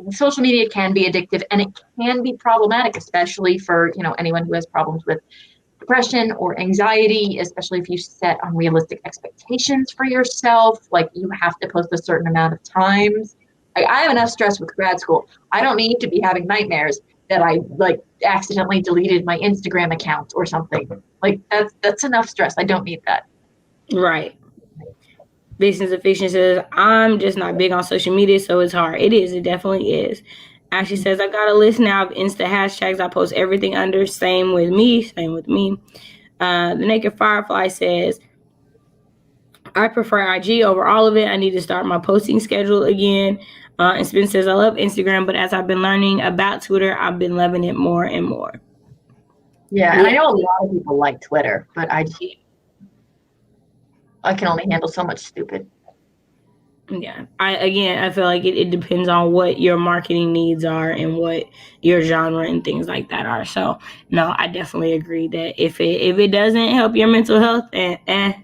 social media can be addictive and it can be problematic, especially for, anyone who has problems with depression or anxiety, especially if you set unrealistic expectations for yourself. Like you have to post a certain amount of times. I have enough stress with grad school. I don't need to be having nightmares that I accidentally deleted my Instagram account or something. Like that's enough stress. I don't need that. Right. Business Efficient says, I'm just not big on social media, so it's hard. It is. It definitely is. Ashley says, I got a list now of Insta hashtags. I post everything under. Same with me. Same with me. The Naked Firefly says, I prefer IG over all of it. I need to start my posting schedule again. And Spence says, I love Instagram, but as I've been learning about Twitter, I've been loving it more and more. Yeah, and I know a lot of people like Twitter, but I can only handle so much stupid. Yeah, I feel like it depends on what your marketing needs are and what your genre and things like that are. So no, I definitely agree that if it doesn't help your mental health, I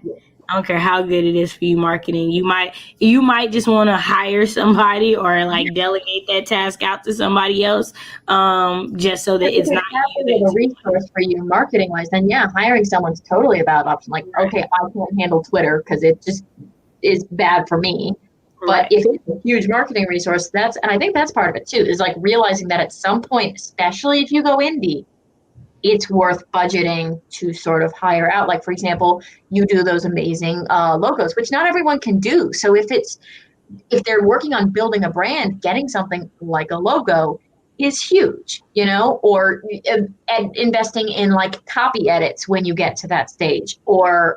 don't care how good it is for you marketing. You might just want to hire somebody or like delegate that task out to somebody else, just so that it's not you. A resource for you marketing wise, then yeah, hiring someone's totally a bad option. Like, okay, I can't handle Twitter because it just is bad for me. But if it's a huge marketing resource, and I think that's part of it too, is like realizing that at some point, especially if you go indie, it's worth budgeting to sort of hire out. Like, for example, you do those amazing logos, which not everyone can do. So if they're working on building a brand, getting something like a logo is huge, or and investing in like copy edits when you get to that stage, or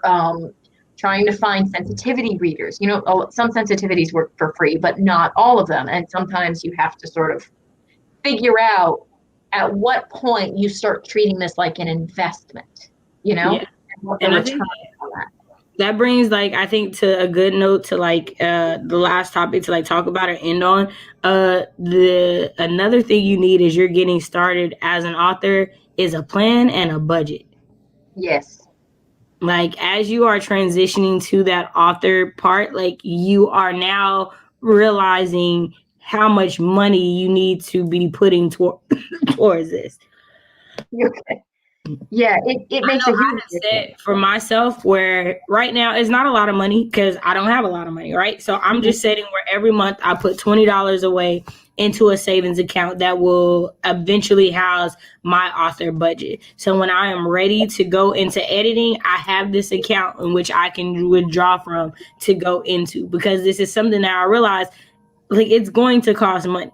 trying to find sensitivity readers. Some sensitivities work for free, but not all of them. And sometimes you have to sort of figure out at what point you start treating this like an investment, Yeah. And I think that brings I think to a good note to the last topic to talk about or end on. The another thing you need as you're getting started as an author is a plan and a budget. Yes. As you are transitioning to that author part, you are now realizing how much money you need to be putting towards this. Okay. Yeah, it makes a huge difference for myself, where right now it's not a lot of money because I don't have a lot of money, right? So I'm just setting where every month I put $20 away into a savings account that will eventually house my author budget. So when I am ready to go into editing, I have this account in which I can withdraw from to go into, because this is something that I realize it's going to cost money.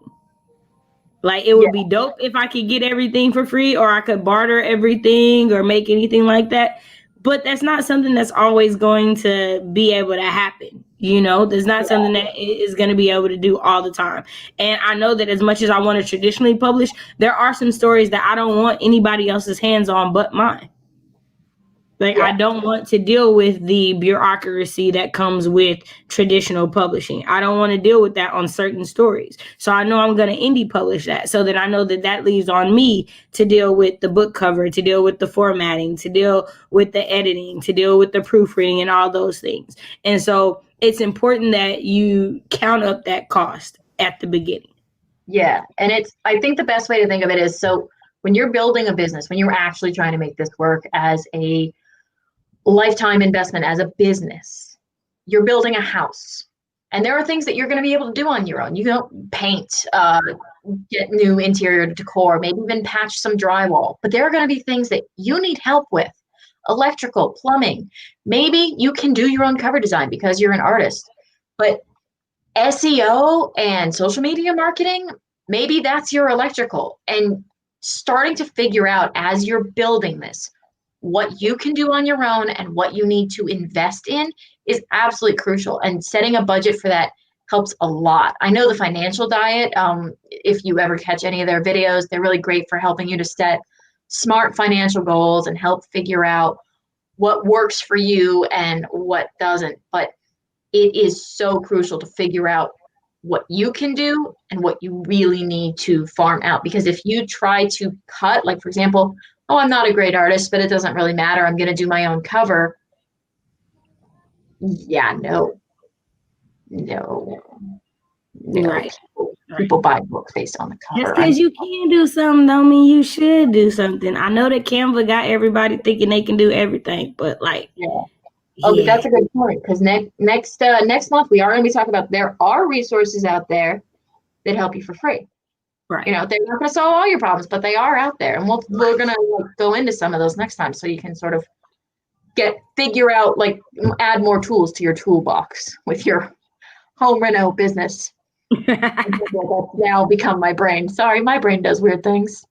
It would be dope if I could get everything for free, or I could barter everything or make anything like that. But that's not something that's always going to be able to happen. There's not something that is going to be able to do all the time. And I know that as much as I want to traditionally publish, there are some stories that I don't want anybody else's hands on but mine. I don't want to deal with the bureaucracy that comes with traditional publishing. I don't want to deal with that on certain stories. So I know I'm going to indie publish that, so that I know that leaves on me to deal with the book cover, to deal with the formatting, to deal with the editing, to deal with the proofreading and all those things. And so it's important that you count up that cost at the beginning. Yeah. And I think the best way to think of it is, so when you're building a business, when you're actually trying to make this work as a lifetime investment, as a business, you're building a house. And there are things that you're going to be able to do on your own. You don't paint, get new interior decor, maybe even patch some drywall. But there are going to be things that you need help with. Electrical, plumbing. Maybe you can do your own cover design because you're an artist. But SEO and social media marketing, maybe that's your electrical. And starting to figure out as you're building this, what you can do on your own and what you need to invest in is absolutely crucial. And setting a budget for that helps a lot. I know the Financial Diet, if you ever catch any of their videos, they're really great for helping you to set smart financial goals and help figure out what works for you and what doesn't. But it is so crucial to figure out what you can do and what you really need to farm out. Because if you try to cut, like for example, oh, I'm not a great artist, but it doesn't really matter, I'm going to do my own cover. Yeah, no. Right. People buy books based on the cover. Just because you can do something don't mean you should do something. I know that Canva got everybody thinking they can do everything, but like, but that's a good point, because next month we are going to be talking about there are resources out there that help you for free. Right. You know, they're not going to solve all your problems, but they are out there, and we're going to go into some of those next time, so you can sort of figure out, like, add more tools to your toolbox with your home reno business. That's now become my brain. Sorry, my brain does weird things.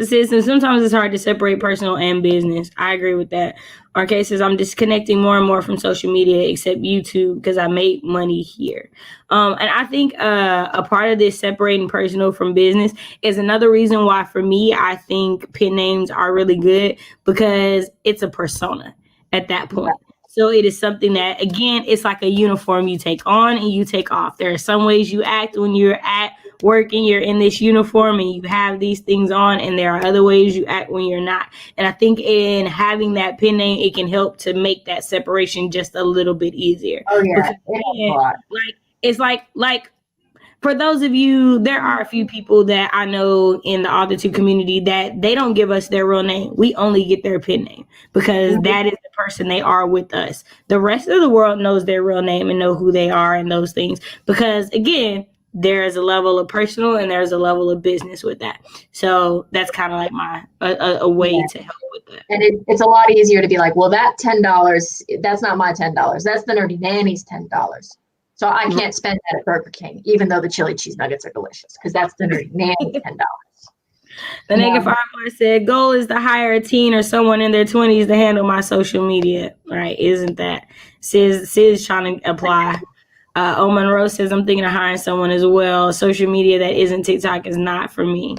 Sis, and sometimes it's hard to separate personal and business. I agree with that. RK says, I'm disconnecting more and more from social media except YouTube because I make money here. And I think a part of this separating personal from business is another reason why, for me, I think pen names are really good, because it's a persona at that point. So it is something that, again, it's like a uniform you take on and you take off. There are some ways you act when you're at work and you're in this uniform and you have these things on, and there are other ways you act when you're not. And I think in having that pen name, it can help to make that separation just a little bit easier. Oh yeah, because, it's like for those of you, there are a few people that I know in the AuthorTube community that they don't give us their real name. We only get their pen name because that is the person they are with us. The rest of the world knows their real name and know who they are and those things, because again, there is a level of personal and there's a level of business with that. So that's kind of like my a way to help with that. And it's a lot easier to be like, well, that $10, that's not my $10. That's the Nerdy Nanny's $10. So I can't spend that at Burger King, even though the chili cheese nuggets are delicious, because that's the Nerdy Nanny's $10. The Naked Firefly said, goal is to hire a teen or someone in their 20s to handle my social media. Right? Isn't that? Sis trying to apply. Monroe says, I'm thinking of hiring someone as well. Social media that isn't TikTok is not for me.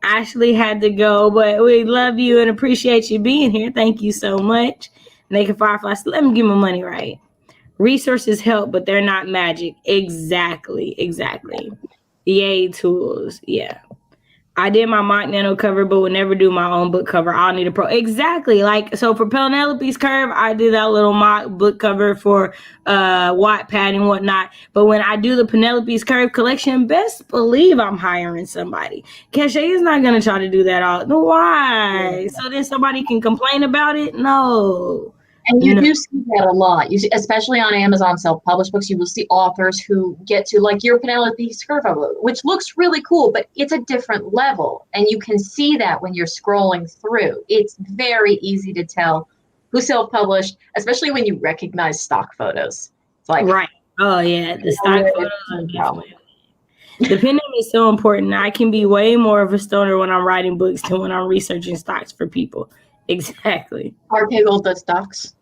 Ashley had to go, but we love you and appreciate you being here. Thank you so much. Naked Firefly said, let me get my money right. Resources help, but they're not magic. Exactly. Yay, tools. Yeah. I did my mock nano cover, but would never do my own book cover. I'll need a pro. Exactly. Like, so for Penelope's Curve, I did that little mock book cover for Wattpad and whatnot. But when I do the Penelope's Curve collection, best believe I'm hiring somebody. Cachet is not going to try to do that all. No, why? So then somebody can complain about it? No. And you do see that a lot. You see, especially on Amazon self-published books, you will see authors who get to, like, your Penelope's Curve, which looks really cool, but it's a different level. And you can see that when you're scrolling through. It's very easy to tell who self-published, especially when you recognize stock photos. It's like, right. Oh, yeah. The stock photos are definitely. The pen name is so important. I can be way more of a stoner when I'm writing books than when I'm researching stocks for people. Exactly. RK Gold does stocks.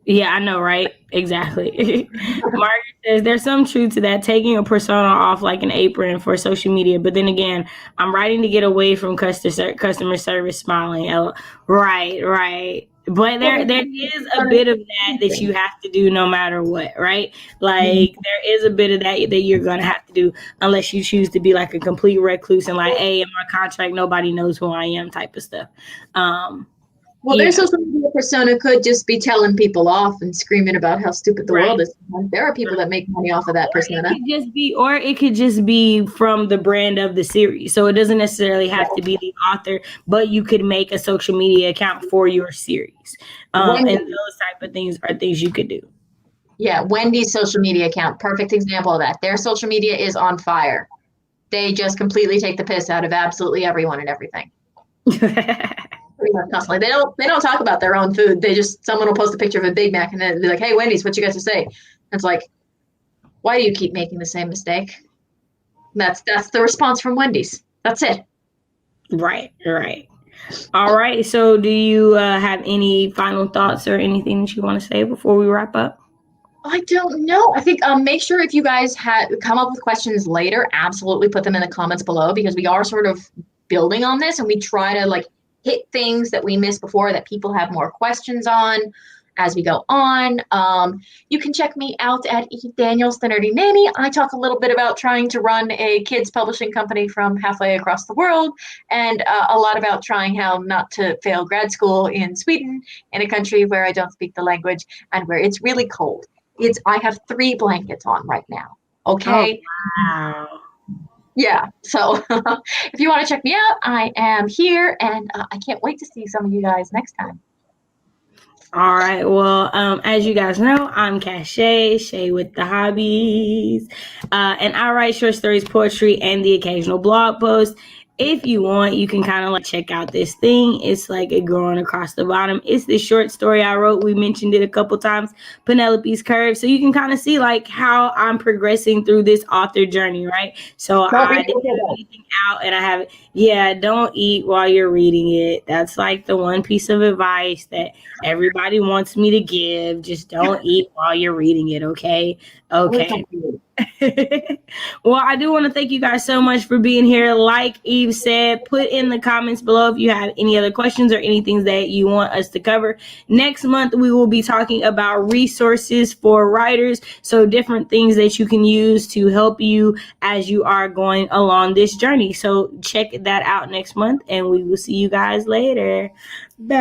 Yeah, I know, right? Exactly. Margaret says, there's some truth to that, taking a persona off like an apron for social media. But then again, I'm writing to get away from customer service smiling. Right. But there is a bit of that you have to do no matter what, right? Like, there is a bit of that you're going to have to do unless you choose to be like a complete recluse and like, hey, in my contract, nobody knows who I am type of stuff. Well, their social media persona could just be telling people off and screaming about how stupid the world is. There are people that make money off of that persona. It could just be from the brand of the series. So it doesn't necessarily have to be the author, but you could make a social media account for your series. And those type of things are things you could do. Yeah, Wendy's social media account, perfect example of that. Their social media is on fire. They just completely take the piss out of absolutely everyone and everything. Pretty much constantly. They don't talk about their own food. Someone will post a picture of a Big Mac and then be like, "Hey, Wendy's, what you got to say?" And it's like, why do you keep making the same mistake? That's the response from Wendy's. That's it. Right. All right. So do you have any final thoughts or anything that you want to say before we wrap up? I don't know. I think make sure if you guys come up with questions later, absolutely put them in the comments below, because we are sort of building on this and we try to like hit things that we missed before that people have more questions on as we go on. You can check me out at Daniel's the Nerdy Nanny. I talk a little bit about trying to run a kids publishing company from halfway across the world, and a lot about trying how not to fail grad school in Sweden, in a country where I don't speak the language and where it's really cold. I have 3 blankets on right now. Okay. Oh, wow. Yeah. So if you want to check me out, I am here, and I can't wait to see some of you guys next time. All right. Well, as you guys know, I'm Shay with the hobbies, and I write short stories, poetry, and the occasional blog post. If you want, you can kind of like check out this thing. It's like a growing across the bottom. It's the short story I wrote. We mentioned it a couple times, Penelope's Curve. So you can kind of see like how I'm progressing through this author journey, right? So I didn't have anything out, and I have it. Yeah, don't eat while you're reading it. That's like the one piece of advice that everybody wants me to give. Just don't eat while you're reading it, okay? Okay. Well, I do want to thank you guys so much for being here. Like Eve said, put in the comments below if you have any other questions or anything that you want us to cover. Next month, we will be talking about resources for writers. So different things that you can use to help you as you are going along this journey. So check that out next month, and we will see you guys later. Bye.